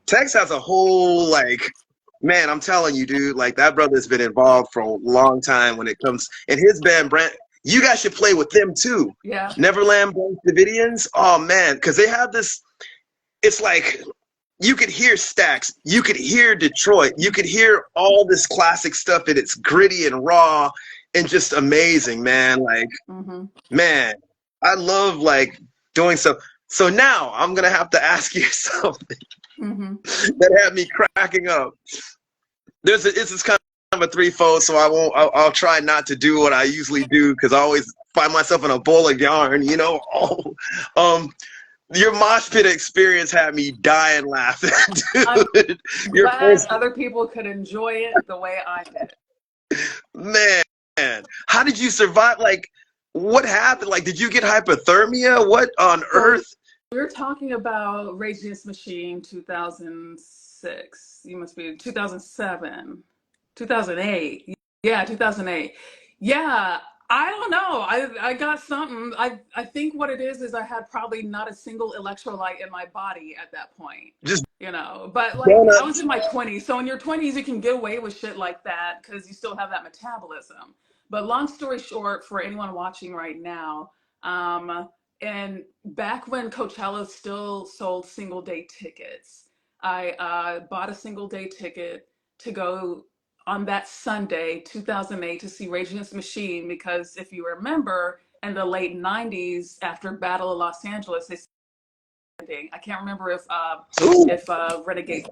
Tex has a whole, like, man, I'm telling you, dude, like, that brother's been involved for a long time when it comes, and his band, Brand, you guys should play with them too. Yeah. Neverland Branch Davidians. Oh man, because they have this, it's like, you could hear Stax, you could hear Detroit, you could hear all this classic stuff, and it's gritty and raw and just amazing, man. Like, man, I love, like, doing so. So now I'm gonna have to ask you something that had me cracking up. This is kind of a threefold, so I'll try not to do what I usually do, because I always find myself in a bowl of yarn, your mosh pit experience had me dying laughing, dude. I'm glad other people could enjoy it the way I did. Man, how did you survive? Like, what happened? Like, did you get hypothermia? What on earth? We're talking about Rage Against the Machine 2006. You must be 2007, 2008. Yeah, 2008. Yeah, I don't know. I got something. I think what it is I had probably not a single electrolyte in my body at that point. Just but like donuts. I was in my 20s. So in your 20s you can get away with shit like that because you still have that metabolism. But long story short, for anyone watching right now, and back when Coachella still sold single day tickets, I bought a single day ticket to go on that Sunday, 2008, to see Rage Against the Machine, because if you remember, in the late 90s, after Battle of Los Angeles, I can't remember if Renegade,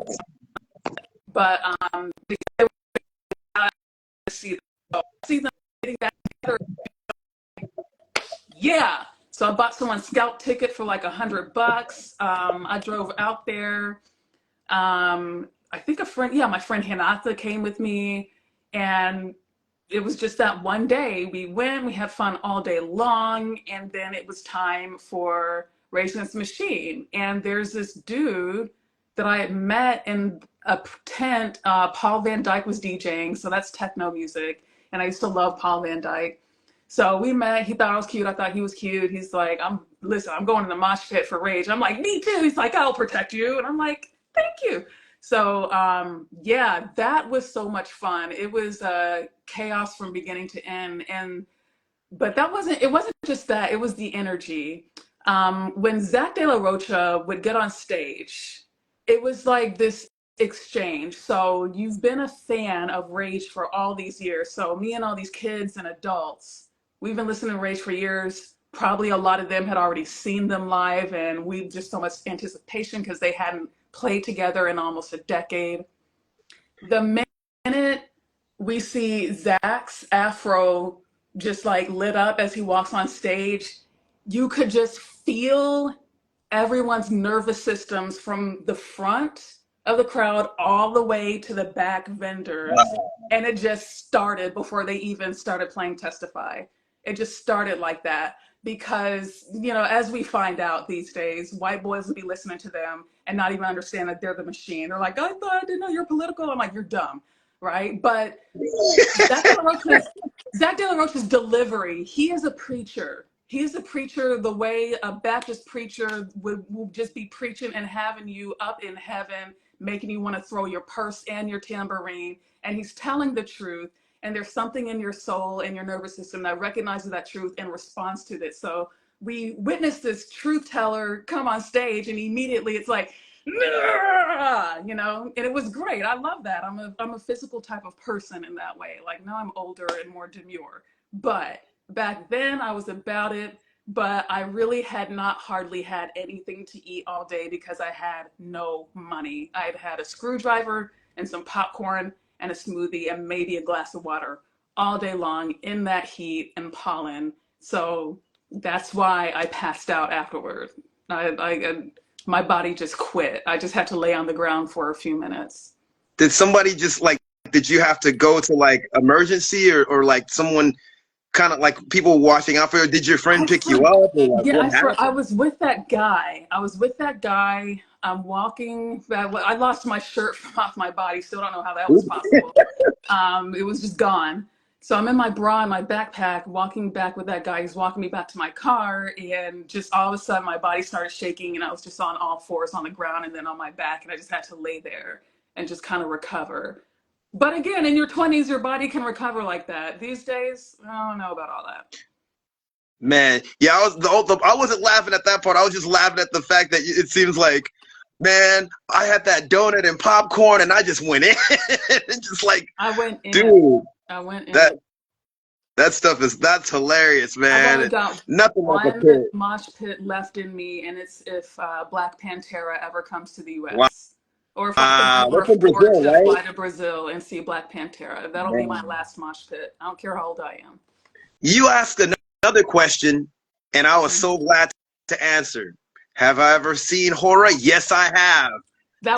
but see them getting back together. Yeah. So I bought someone scout ticket for like $100. I drove out there. I think my friend Hinata came with me, and it was just that one day. We went, we had fun all day long, and then it was time for Rage Against the Machine. And there's this dude that I had met in a tent. Paul Van Dyke was DJing, so that's techno music, and I used to love Paul Van Dyke. So we met. He thought I was cute. I thought he was cute. He's like, I'm going to the mosh pit for Rage. I'm like, me too. He's like, I'll protect you. And I'm like, thank you. So yeah, that was so much fun. It was chaos from beginning to end. But it wasn't just that. It was the energy. When Zach De La Rocha would get on stage, it was like this exchange. So you've been a fan of Rage for all these years. So me and all these kids and adults, we've been listening to Rage for years. Probably a lot of them had already seen them live, and we just so much anticipation because they hadn't played together in almost a decade. The minute we see Zach's afro just like lit up as he walks on stage, you could just feel everyone's nervous systems from the front of the crowd all the way to the back vendors. Wow. And it just started before they even started playing Testify. It just started like that because, you know, as we find out these days, white boys will be listening to them and not even understand that they're the machine. They're like, I didn't know you're political. I'm like, you're dumb, right? But Zach De La Rocha's, Zach De La Rocha's delivery, he is a preacher. He is a preacher the way a Baptist preacher will just be preaching and having you up in heaven, making you want to throw your purse and your tambourine. And he's telling the truth. And there's something in your soul and your nervous system that recognizes that truth and responds to it. So we witnessed this truth teller come on stage, and immediately it's like, you know, and it was great. I love that. I'm a physical type of person in that way. Like now I'm older and more demure, but back then I was about it. But I really had not hardly had anything to eat all day because I had no money. I had had a screwdriver and some popcorn and a smoothie and maybe a glass of water all day long in that heat and pollen. So that's why I passed out afterward. My body just quit. I just had to lay on the ground for a few minutes. Did somebody just like, did you have to go to like emergency or like someone kind of like people watching out for you? Did your friend pick you up or like Yeah, what happened? I was with that guy. I'm walking. I lost my shirt off my body. Still don't know how that was possible. It was just gone. So I'm in my bra and my backpack, walking back with that guy. He's walking me back to my car, and just all of a sudden my body started shaking, and I was just on all fours on the ground and then on my back, and I just had to lay there and just kind of recover. But again, in your 20s, your body can recover like that. These days, I don't know about all that. Man, yeah, I wasn't laughing at that part. I was just laughing at the fact that it seems like, man, I had that donut and popcorn and I just went in. Just like, I went in. dude, I went in. That stuff that's hilarious, I've only man. got Nothing like a one pit. mosh pit left in me, and it's if Black Pantera ever comes to the Wow. US. Or if I can They're ever from afford Brazil, to right? fly to Brazil and see Black Pantera. That'll be my Man. last mosh pit. I don't care how old I am. You asked another question, and I was so glad to answer. Have I ever seen horror? Yes, I have.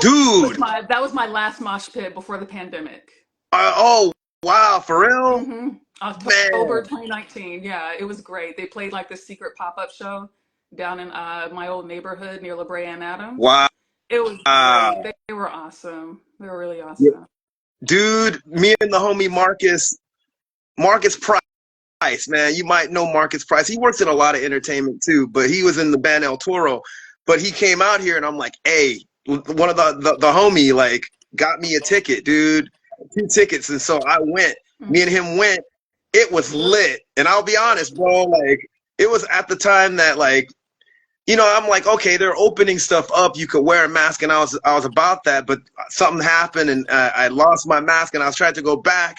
Dude. That was my last mosh pit before the pandemic. Oh, wow, for real? October Man. 2019. Yeah, it was great. They played like this secret pop-up show down in my old neighborhood near La Brea and Adams. Wow. It was great. They were awesome. They were really Yeah. awesome. Dude, me and the homie Marcus Price, man. You might know Marcus Price. He works in a lot of entertainment too, but he was in the band El Toro. But he came out here and I'm like, hey, one of the homie like got me a ticket, dude. 2 tickets. And so I went. Me and him went. It was lit. And I'll be honest, bro, like it was at the time that like, you know, I'm like, okay, they're opening stuff up. You could wear a mask, and I was about that, but something happened, and I lost my mask, and I was trying to go back,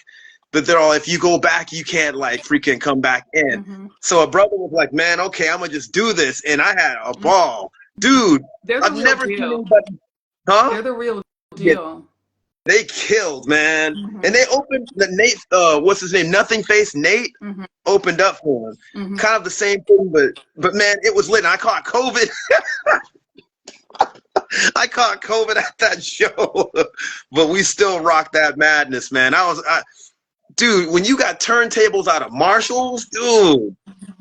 but they're all, if you go back, you can't like freaking come back in. So a brother was like, man, okay, I'm gonna just do this, and I had a ball, dude. I've never seen anybody, huh? They're the real deal. Yeah, they killed, man. And they opened the Nate, what's his name? Nothing Face Nate opened up for him. Kind of the same thing, but man, it was lit. And I caught COVID. I caught COVID at that show, but we still rocked that madness, man. Dude, when you got turntables out of Marshalls, dude,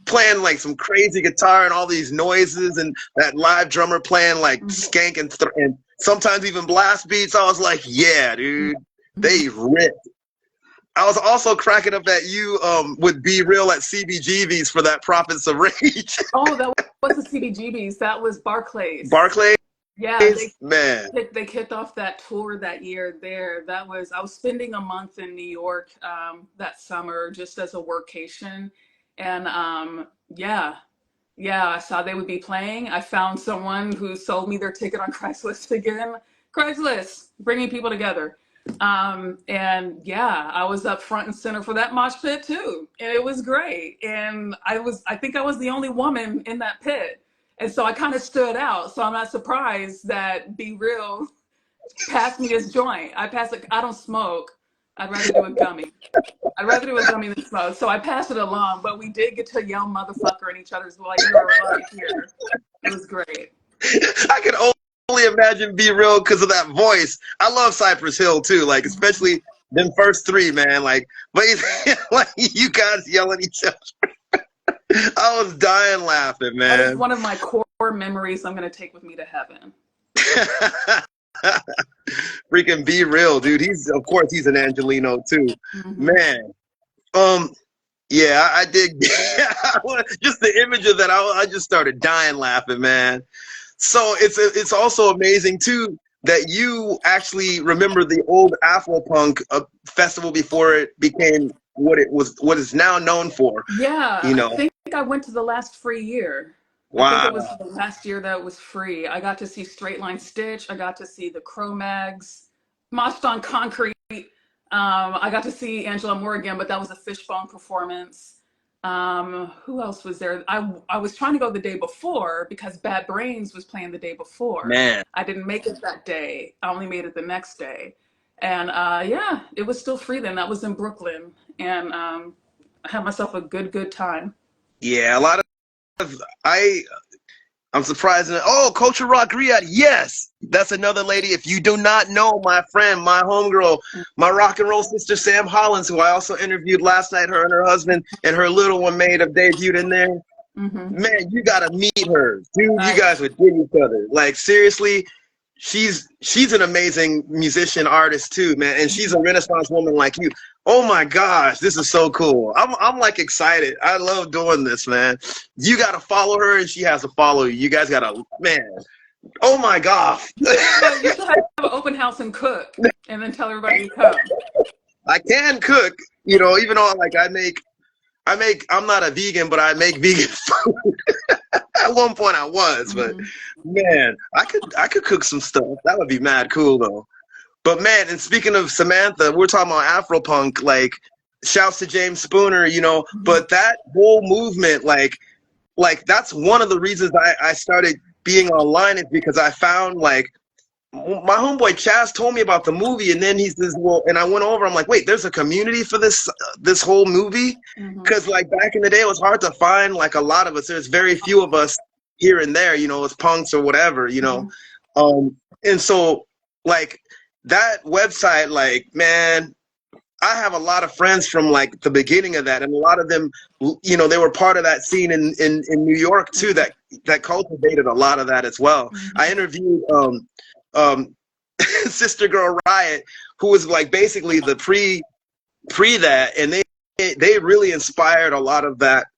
playing like some crazy guitar and all these noises, and that live drummer playing like skank and sometimes even blast beats, I was like, yeah, dude, they ripped. I was also cracking up that you would be real at CBGB's for that Prophets of Rage. Oh, that wasn't CBGB's. That was Barclays. Barclays? Yeah, man. They kicked off that tour that year there. I was spending a month in New York that summer just as a workation. And yeah, I saw they would be playing. I found someone who sold me their ticket on Craigslist again Craigslist, bringing people together. And yeah, I was up front and center for that mosh pit too. And it was great. And I think I was the only woman in that pit. And so I kind of stood out. So I'm not surprised that Be Real passed me his joint. I don't smoke. I'd rather do a gummy. I'd rather do a gummy than smoke. So I passed it along, but we did get to yell motherfucker in each other's like, you're right here. It was great. I can only imagine Be Real because of that voice. I love Cypress Hill too, like especially them first three, man. Like, but like you guys yelling at each other. I was dying laughing, man. That is one of my core memories I'm gonna take with me to heaven. Freaking Be Real, dude. Of course he's an Angelino too. Man. Yeah, I did. Just the image of that, I just started dying laughing, man. So it's also amazing too that you actually remember the old Afropunk festival before it became what is now known for. Yeah, you know. I think I went to the last free year. Wow. I think it was the last year that was free. I got to see Straight Line Stitch. I got to see the Cro-Mags, Moshed on Concrete. I got to see Angela Morgan, but that was a Fishbone performance. Who else was there? I was trying to go the day before because Bad Brains was playing the day before. Man. I didn't make it that day. I only made it the next day. And yeah, it was still free then. That was in Brooklyn. And I had myself a good time. Yeah, a lot of I'm surprised. Oh, Culture Rock Riyadh. Yes, that's another lady. If you do not know, my friend, my homegirl, my rock and roll sister, Sam Hollins, who I also interviewed last night, her and her husband and her little one made a debut in there. Man, you got to meet her. Dude, you guys would dig each other. Like, seriously, she's an amazing musician, artist too, man. And she's a Renaissance woman like you. Oh my gosh, this is so cool. I'm like excited. I love doing this, man. You got to follow her and she has to follow you. You guys got to, man. Oh my gosh. You should have an open house and cook and then tell everybody to come. I can cook, you know, even though like I'm not a vegan, but I make vegan food. At one point I was, but man, I could cook some stuff. That would be mad cool though. But man, and speaking of Samantha, we're talking about Afropunk, like shouts to James Spooner, you know, but that whole movement, like that's one of the reasons I started being online is because I found like my homeboy Chaz told me about the movie, and then he says, well, and I went over, I'm like, wait, there's a community for this whole movie? Because like back in the day, it was hard to find like a lot of us. There's very few of us here and there, you know, as punks or whatever, you know. And so like that website, like, man, I have a lot of friends from like the beginning of that, and a lot of them, you know, they were part of that scene in New York too, that cultivated a lot of that as well. I interviewed Sister Girl Riot, who was like basically the pre that, and they really inspired a lot of that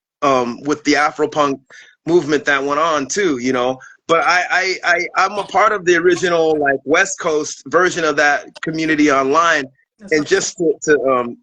with the Afropunk movement that went on too, you know. But I'm a part of the original like West Coast version of that community online. And just to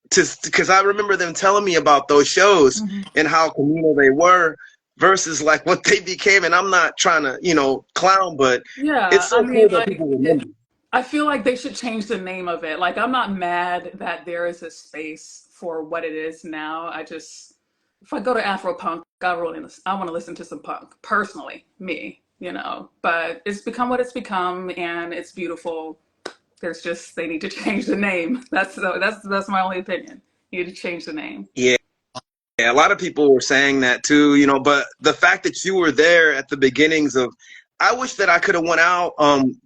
because I remember them telling me about those shows and how communal they were versus like what they became. And I'm not trying to, you know, clown, but yeah, it's so cool that people remember. I feel like they should change the name of it. Like, I'm not mad that there is a space for what it is now. If I go to Afropunk, I want to listen to some punk, personally, me, you know. But it's become what it's become, and it's beautiful. They need to change the name. That's my only opinion. You need to change the name. Yeah, a lot of people were saying that too, you know. But the fact that you were there at the beginnings of, I wish that I could have went out.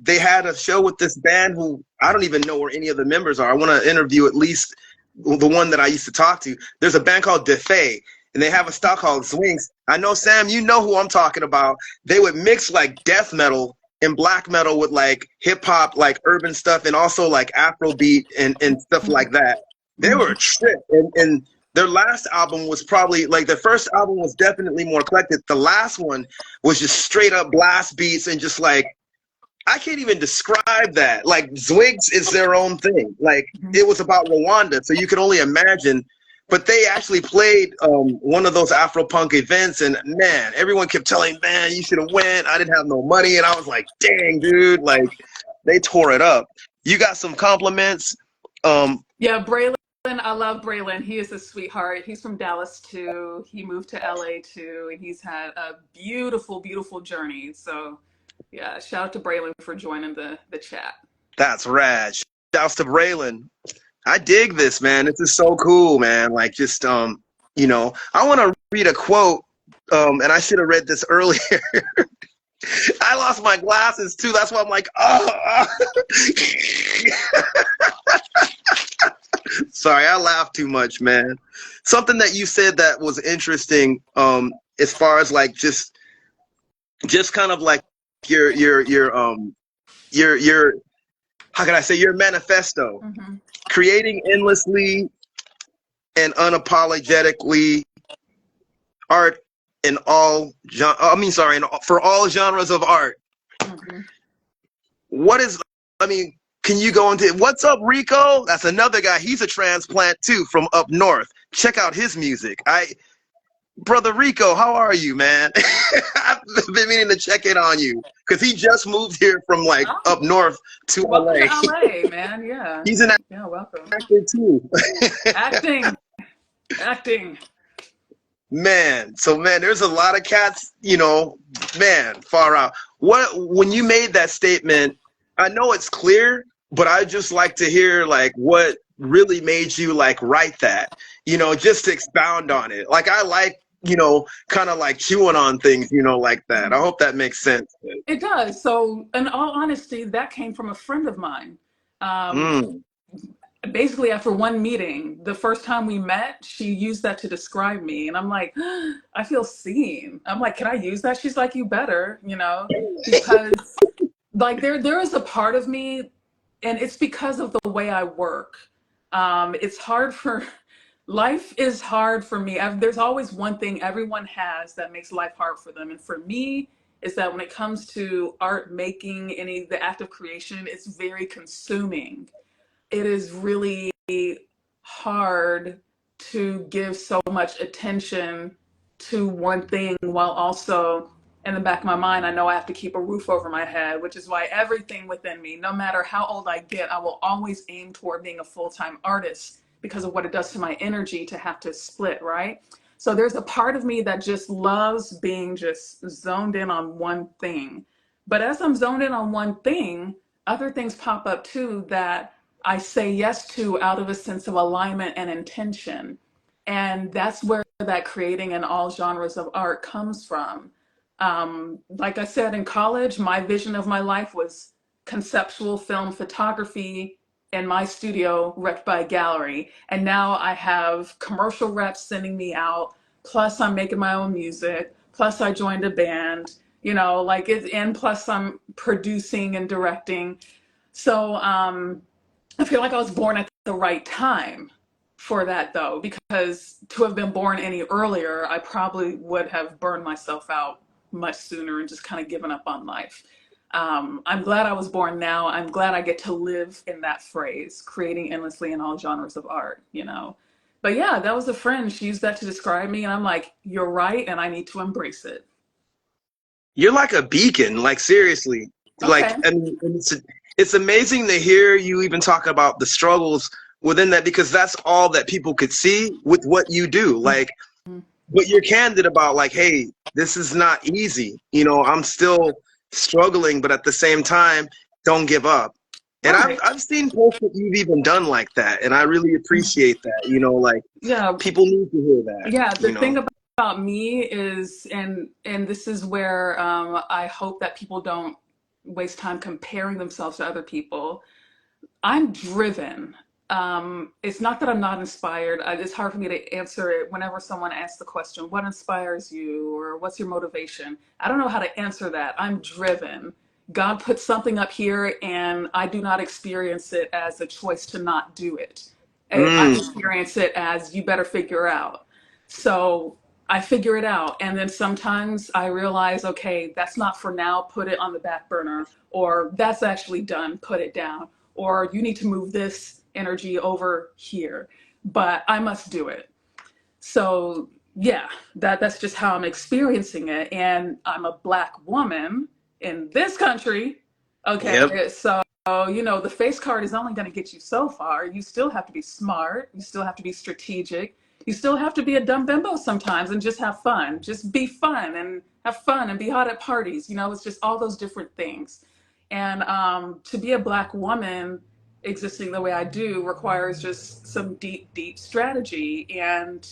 They had a show with this band who I don't even know where any of the members are. I want to interview at least the one that I used to talk to. There's a band called Defay, and they have a style called Swings. I know, Sam, you know who I'm talking about. They would mix like death metal and black metal with like hip hop, like urban stuff, and also like Afrobeat and stuff like that. They were a trip. And their last album was probably like, their first album was definitely more eclectic. The last one was just straight up blast beats and just like, I can't even describe that. Like Zwigs is their own thing. Like it was about Rwanda, so you can only imagine. But they actually played one of those Afropunk events, and man, everyone kept telling, man, you should have went. I didn't have no money, and I was like, dang, dude, like, They tore it up. You got some compliments. Yeah, Braylon, I love Braylon. He is a sweetheart. He's from Dallas too. He moved to LA too, and he's had a beautiful, beautiful journey. So, yeah, shout out to Braylon for joining the chat. That's rad. Shouts to Braylon. I dig this, man. This is so cool, man. Like, just I want to read a quote. And I should have read this earlier. I lost my glasses too. That's why I'm like, oh. Sorry, I laughed too much, man. Something that you said that was interesting, as far as like just kind of like your how can I say, your manifesto, Mm-hmm. creating endlessly and unapologetically art in all for all genres of art. Mm-hmm. What is, I mean, can you go into what's up, Rico? That's another guy. He's a transplant too from up north. Check out his music. Brother Rico, how are you, man? I've been meaning to check in on you because he just moved here from like Oh, up north to welcome LA. to LA, man. Yeah. He's an Yeah, welcome. actor too. Acting, acting. Man, so man, there's a lot of cats, man, far out. When you made that statement, I know it's clear, but I just like to hear like what really made you like write that, just to expound on it. Like I like, kind of like chewing on things, like that. I hope that makes sense. It does. So, in all honesty, that came from a friend of mine. Um, Mm. Basically, after one meeting, the first time we met, she used that to describe me. And I'm like, I feel seen. I'm like, can I use that? She's like, you better, because like there is a part of me, and it's because of the way I work. It's hard for life is hard for me. There's always one thing everyone has that makes life hard for them, and for me, is that when it comes to art making, the act of creation, it's very consuming. It is really hard to give so much attention to one thing while also in the back of my mind, I know I have to keep a roof over my head, which is why everything within me, no matter how old I get, I will always aim toward being a full-time artist because of what it does to my energy to have to split, right? So there's a part of me that just loves being just zoned in on one thing. But as I'm zoned in on one thing, other things pop up too that I say yes to out of a sense of alignment and intention. And that's where that creating in all genres of art comes from. Like I said, in college, my vision of my life was conceptual film photography in my studio, repped by a gallery. And now I have commercial reps sending me out. Plus, I'm making my own music. Plus, I joined a band. And plus, I'm producing and directing. So, I feel like I was born at the right time for that, though, because to have been born any earlier, I probably would have burned myself out much sooner and just kind of given up on life. I'm glad I was born now. I'm glad I get to live in that phrase, creating endlessly in all genres of art. But yeah, that was a friend. She used that to describe me, and I'm like, you're right, and I need to embrace it. You're like a beacon, like seriously. Like, Okay. I mean, it's amazing to hear you even talk about the struggles within that because that's all that people could see with what you do. Like, Mhm. but you're candid about like, hey, this is not easy. I'm still struggling, but at the same time, don't give up. And I've Right. I've seen posts that you've even done like that, and I really appreciate that. Like Yeah. people need to hear that. Yeah, the thing about me is, and this is where I hope that people don't waste time comparing themselves to other people. I'm driven. It's not that I'm not inspired. It's hard for me to answer it whenever someone asks the question, what inspires you or what's your motivation? I don't know how to answer that. I'm driven. God put something up here and I do not experience it as a choice to not do it. I Mm, experience it as you better figure out. So I figure it out. And then sometimes I realize, okay, that's not for now, put it on the back burner, or that's actually done, put it down, or you need to move this energy over here, but I must do it. So yeah, that's just how I'm experiencing it. And I'm a Black woman in this country. yep. Okay, so you know, the face card is only going to get you so far. You still have to be smart. You still have to be strategic. You still have to be a dumb bimbo sometimes and just have fun. Just be fun and have fun and be hot at parties. You know, it's just all those different things. And to be a Black woman existing the way I do requires just some deep, deep strategy. And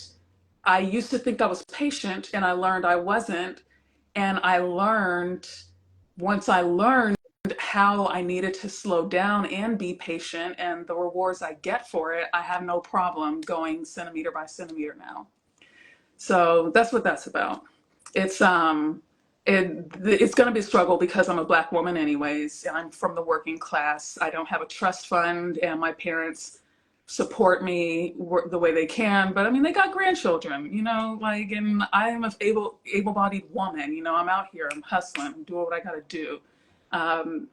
I used to think I was patient, and I learned I wasn't. And I learned, once I learned how I needed to slow down and be patient and the rewards I get for it, I have no problem going centimeter by centimeter now. So that's what that's about. It's it's going to be a struggle because I'm a Black woman anyways. I'm from the working class. I don't have a trust fund, and my parents support me the way they can. But I mean, they got grandchildren, you know, like, and I am a able-bodied woman. You know, I'm out here, I'm hustling, I'm doing what I got to do. Um,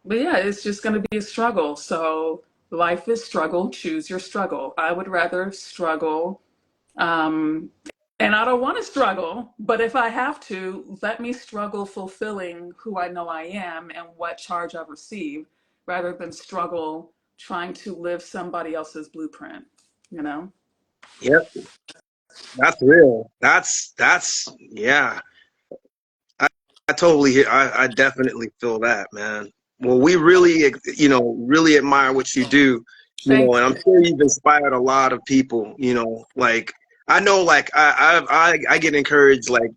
but yeah, it's just going to be a struggle. So life is struggle. Choose your struggle. I would rather struggle. Um, and I don't want to struggle, but if I have to, let me struggle fulfilling who I know I am and what charge I've received, rather than struggle trying to live somebody else's blueprint, you know? Yep, that's real. Yeah. I, I totally hear. I definitely feel that, man. Well, we really, really admire what you do, Thank and I'm you. sure you've inspired a lot of people, like I know, like I get encouraged, like,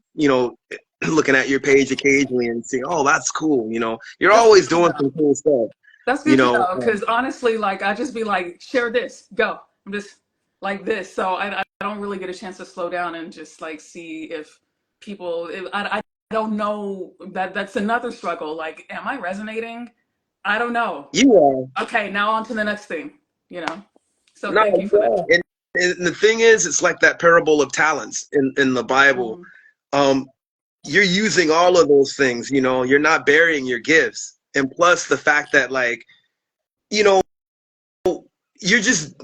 looking at your page occasionally and seeing, oh, that's cool. You're That's good always to doing know. some cool stuff, That's you good to know. know, because honestly, like, I just be like, share this, go. I'm just like this. So I don't really get a chance to slow down and just like see if people, if, I don't know, that's another struggle. Like, am I resonating? I don't know. You are. Okay, now on to the next thing, you know? So No, thank you you for that. are. And the thing is, it's like that parable of talents in the Bible. Mhm. Um, you're using all of those things, you're not burying your gifts. And plus the fact that, like, you know, you're just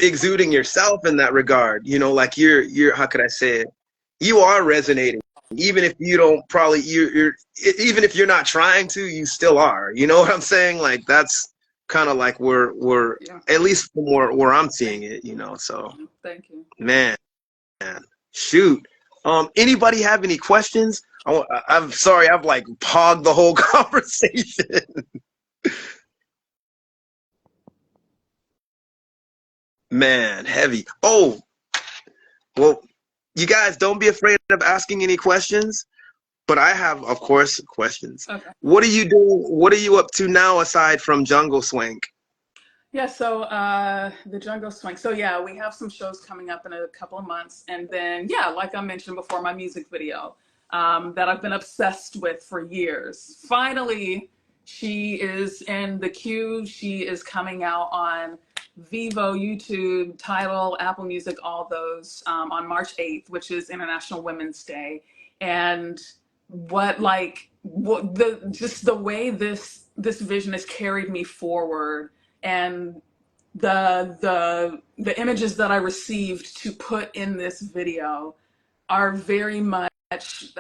exuding yourself in that regard, like you're how could I say it? You are resonating. Even if you don't probably you're even if you're not trying to, you still are. You know what I'm saying? Like that's kind of like we're Yeah, at least from where I'm thank seeing it, so you. Thank you. man, shoot. Anybody have any questions? I'm sorry, I've like hogged the whole conversation. Man, heavy. Oh, well, you guys don't be afraid of asking any questions, but I have, of course, questions. Okay. What are you doing? What are you up to now aside from Jungle Swank? Yeah, so the Jungle Swing. So yeah, we have some shows coming up in a couple of months, and then yeah, like I mentioned before, my music video that I've been obsessed with for years. Finally, she is in the queue. She is coming out on Vivo, YouTube, Tidal, Apple Music, all those on March 8th, which is International Women's Day. And what the just the way this vision has carried me forward, and the images that I received to put in this video are very much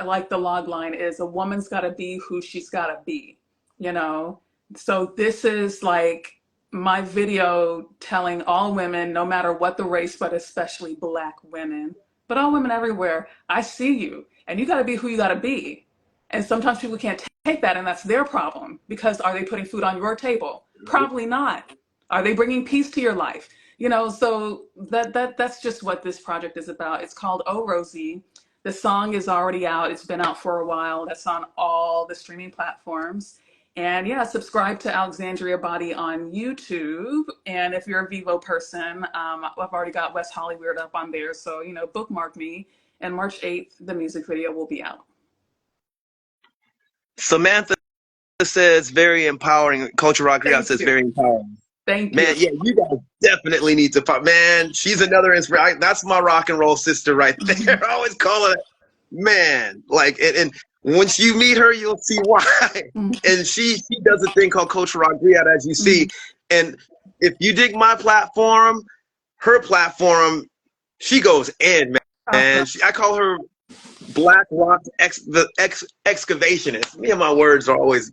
like the log line is, a woman's got to be who she's got to be, you know? So this is like my video telling all women, no matter what the race, but especially Black women, but all women everywhere, I see you, and you got to be who you got to be. And sometimes people can't take that, and that's their problem, because are they putting food on your table? Probably not. Are they bringing peace to your life? You know, so that's just what this project is about. It's called Oh Rosie. The song is already out. It's been out for a while. That's on all the streaming platforms. And yeah, subscribe to Alexandria Body on YouTube. And if you're a Vivo person, I've already got West Hollywood up on there. So, you know, bookmark me. And March 8th, the music video will be out. Samantha says very empowering. Culture Rock Griot Thank says you. very empowering. Thank Man, you. yeah, you guys definitely need to pop. Man, she's another inspiration. That's my rock and roll sister right there. I always call her, man. Like, and once you meet her, you'll see why. And she does a thing called Culture Rock Griot, as you see. And if you dig my platform, her platform, she goes in, man. I call her Black Rock excavationist. Me and my words are always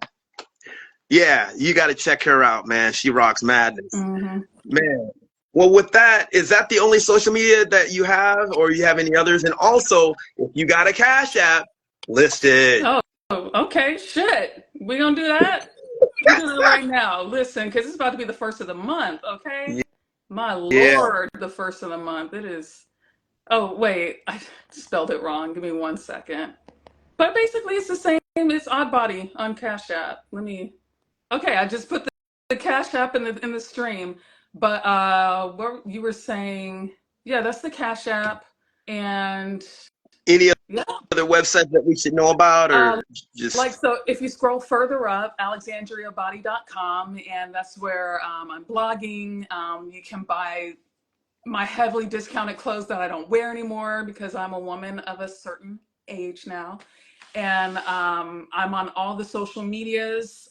Yeah, you got to check her out, man. She rocks madness, Hmm. man. Well, with that, is that the only social media that you have, or you have any others? And also, if you got a Cash App, list it. Oh, okay, shit. We gonna do that? We do that right now. Listen, because it's about to be the first of the month, okay? My Yeah, Lord, the first of the month. It is. Oh, wait, I spelled it wrong. Give me 1 second. But basically, it's the same. It's Oddbody on Cash App. Let me. Okay, I just put the Cash App in the stream. But what you were saying? Yeah, that's the Cash App, and any yeah. other websites that we should know about, Uh, or like, just so if you scroll further up, alexandriabody.com, and that's where I'm blogging. You can buy my heavily discounted clothes that I don't wear anymore because I'm a woman of a certain age now. And I'm on all the social medias.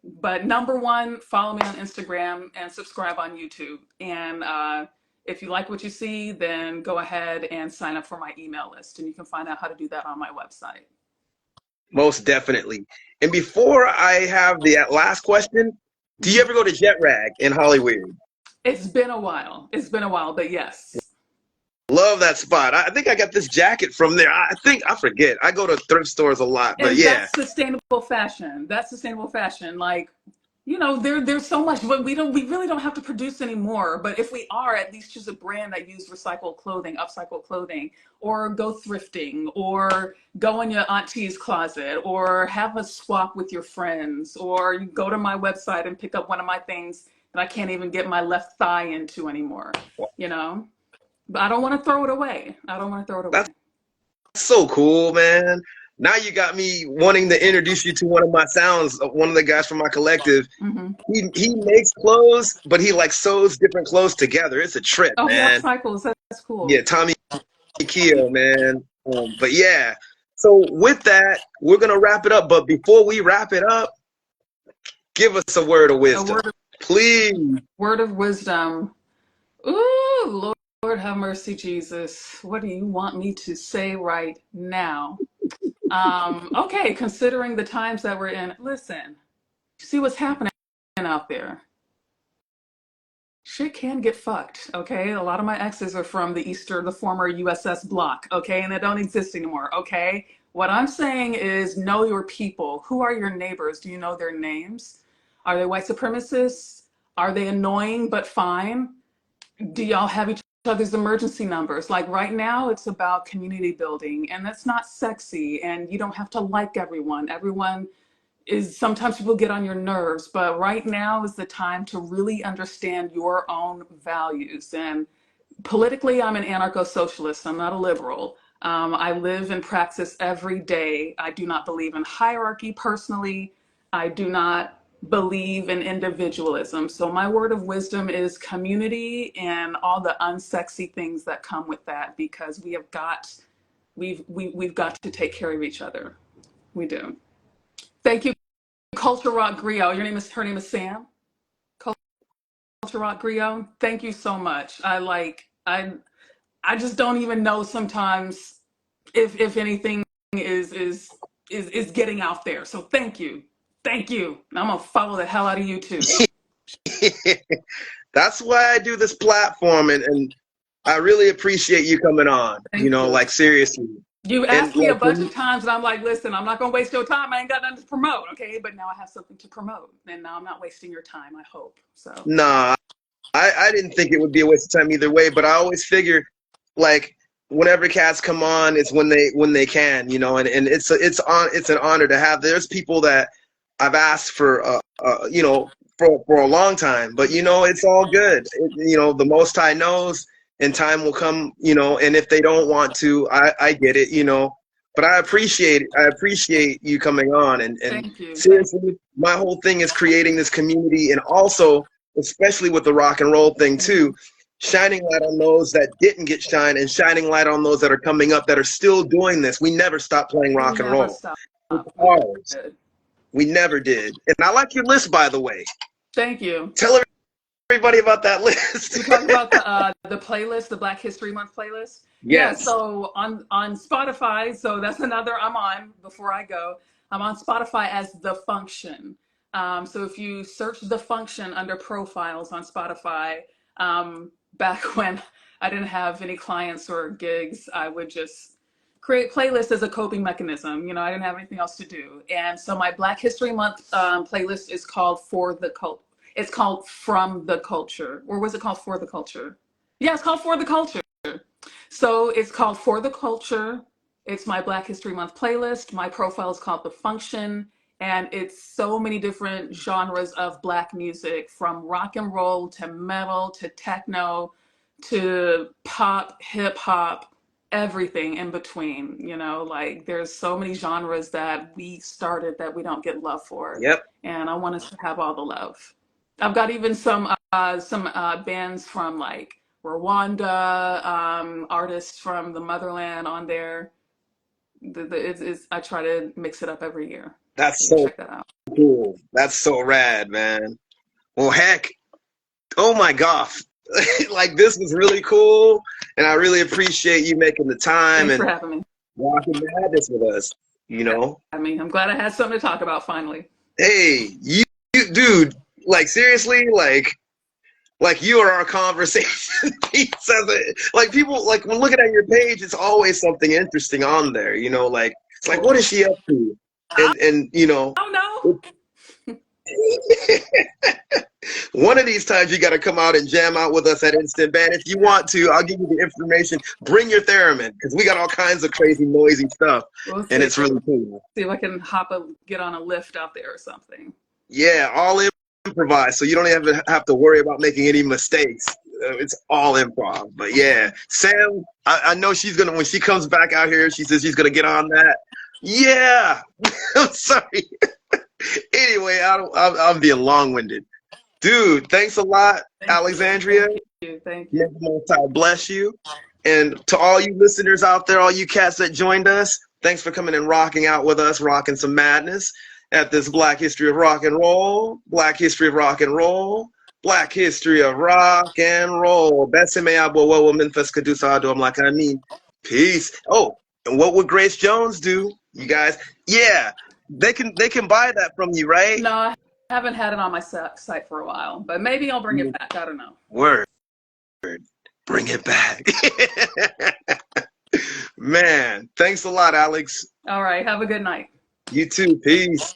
But number one, follow me on Instagram and subscribe on YouTube. And if you like what you see, then go ahead and sign up for my email list. And you can find out how to do that on my website. most definitely. And before I have the last question, do you Mhm. ever go to Jet Rag in Hollywood? It's been a while. It's been a while, but yes. Love that spot. I think I got this jacket from there. I think I forget. I go to thrift stores a lot, but And yeah, that's sustainable fashion. That's sustainable fashion. Like, there's so much, but we really don't have to produce anymore. But if we are, at least choose a brand that uses recycled clothing, upcycled clothing, or go thrifting, or go in your auntie's closet, or have a swap with your friends, or you go to my website and pick up one of my things that I can't even get my left thigh into anymore, you know? But I don't want to throw it away. I don't want to throw it that's away. so cool, man. Now you got me wanting to introduce you to one of my sounds, one of the guys from my collective. Hmm. He makes clothes, but he like sews different clothes together. It's a trip, Oh, he man. upcycles. That's Yeah, cool. Tommy Keo, man. But yeah, so with that, we're gonna wrap it up. But before we wrap it up, give us a word of A wisdom, word of, please. word of wisdom. Ooh, Lord have mercy, Jesus. What do you want me to say right now? Okay, considering the times that we're in, listen, see what's happening out there. Shit can get fucked, okay? A lot of my exes are from the former USS block, okay? And they don't exist anymore, okay? What I'm saying is know your people. Who are your neighbors? Do you know their names? Are they white supremacists? Are they annoying but fine? Do y'all have each other's emergency numbers? Like right now, it's about community building, and that's not sexy, and you don't have to like everyone. Everyone is, sometimes people get on your nerves, but right now is the time to really understand your own values. And politically, I'm an anarcho-socialist. I'm not a liberal. I live and practice every day. I do not believe in hierarchy personally. I do not believe in individualism. So my word of wisdom is community and all the unsexy things that come with that, because we've got to take care of each other. We do. Thank you, Culture Rock Griot. Her name is Sam. Culture Rock Griot. Thank you so much. I just don't even know sometimes if anything is getting out there. So thank you. I'm gonna follow the hell out of you too. That's why I do this platform, and I really appreciate you coming on. Thank you. Like seriously, You and asked me a like bunch of times, and I'm like, listen, I'm not gonna waste your time. I ain't got nothing to promote, okay? But now I have something to promote, and now I'm not wasting your time. I hope so. nah, I didn't think it would be a waste of time either way, but I always figure like whenever cats come on, it's when they can, and it's an honor to have. There's people that I've asked for, for a long time, but it's all good. The Most High knows, and time will come, and if they don't want to, I get it, But I appreciate you coming on, and Thank you. seriously, my whole thing is creating this community, and also especially with the rock and roll thing too, shining light on those that didn't get shine and shining light on those that are coming up that are still doing this. We never stopped playing We rock and never roll. stop. It's We never ours. did. We never did. And I like your list, by the way. Thank you. Tell everybody about that list. You talk about the playlist, the Black History Month playlist. Yeah, Yes. so on Spotify, so that's another I'm on before I go. I'm on Spotify as The Function. So if you search the function under profiles on Spotify, back when I didn't have any clients or gigs, I would just create playlists as a coping mechanism. You know, I didn't have anything else to do. And so my Black History Month playlist is called For the Cult. It's called From the Culture. Or was it called For the Culture? Yeah, it's called For the Culture. So it's called For the Culture. It's my Black History Month playlist. My profile is called The Function. And it's so many different genres of Black music, from rock and roll to metal to techno to pop, hip hop, everything in between. You know, like there's so many genres that we started that we don't get love for. Yep. And I want us to have all the love. I've got even some bands from like Rwanda, artists from the motherland on there. I try to mix it up every year. That's So you can so check that out. cool. That's so rad, man. Well, heck, oh my gosh. Like this was really cool, and I really appreciate you making the time Thanks for and having me. walking madness with us, you know? I mean, I'm glad I had something to talk about finally. Hey, you dude, like seriously, like you are our conversation piece. Like people, like when looking at your page, it's always something interesting on there, you know, like it's like what is she up to? And you know, Oh no. one of these times you got to come out and jam out with us at Instant Band. If you want to, I'll give you the information. Bring your theremin because we got all kinds of crazy noisy stuff, We'll and see. it's really cool. See if I can get on a lift out there or something. Yeah, all improvised, so you don't even have to worry about making any mistakes. It's all improv. But yeah, Sam, I know she's gonna when she comes back out here. She says she's gonna get on that. Yeah, I'm sorry. Anyway, I'm being long-winded. Dude, thanks a lot, Thank Alexandria. you. Thank May you. the Most High bless you. And to all you listeners out there, all you cats that joined us, thanks for coming and rocking out with us, rocking some madness at this Black History of Rock and Roll, Black History of Rock and Roll, Black History of Rock and Roll. Besame abo wo Memphis Kadusa ado. I'm like, I mean, peace. Oh, and what would Grace Jones do? You guys, yeah, they can buy that from you, right? No, I haven't had it on my site for a while, but maybe I'll bring it back. I don't know. Word. Bring it back. Man, thanks a lot, Alex. All right. Have a good night. You too. Peace.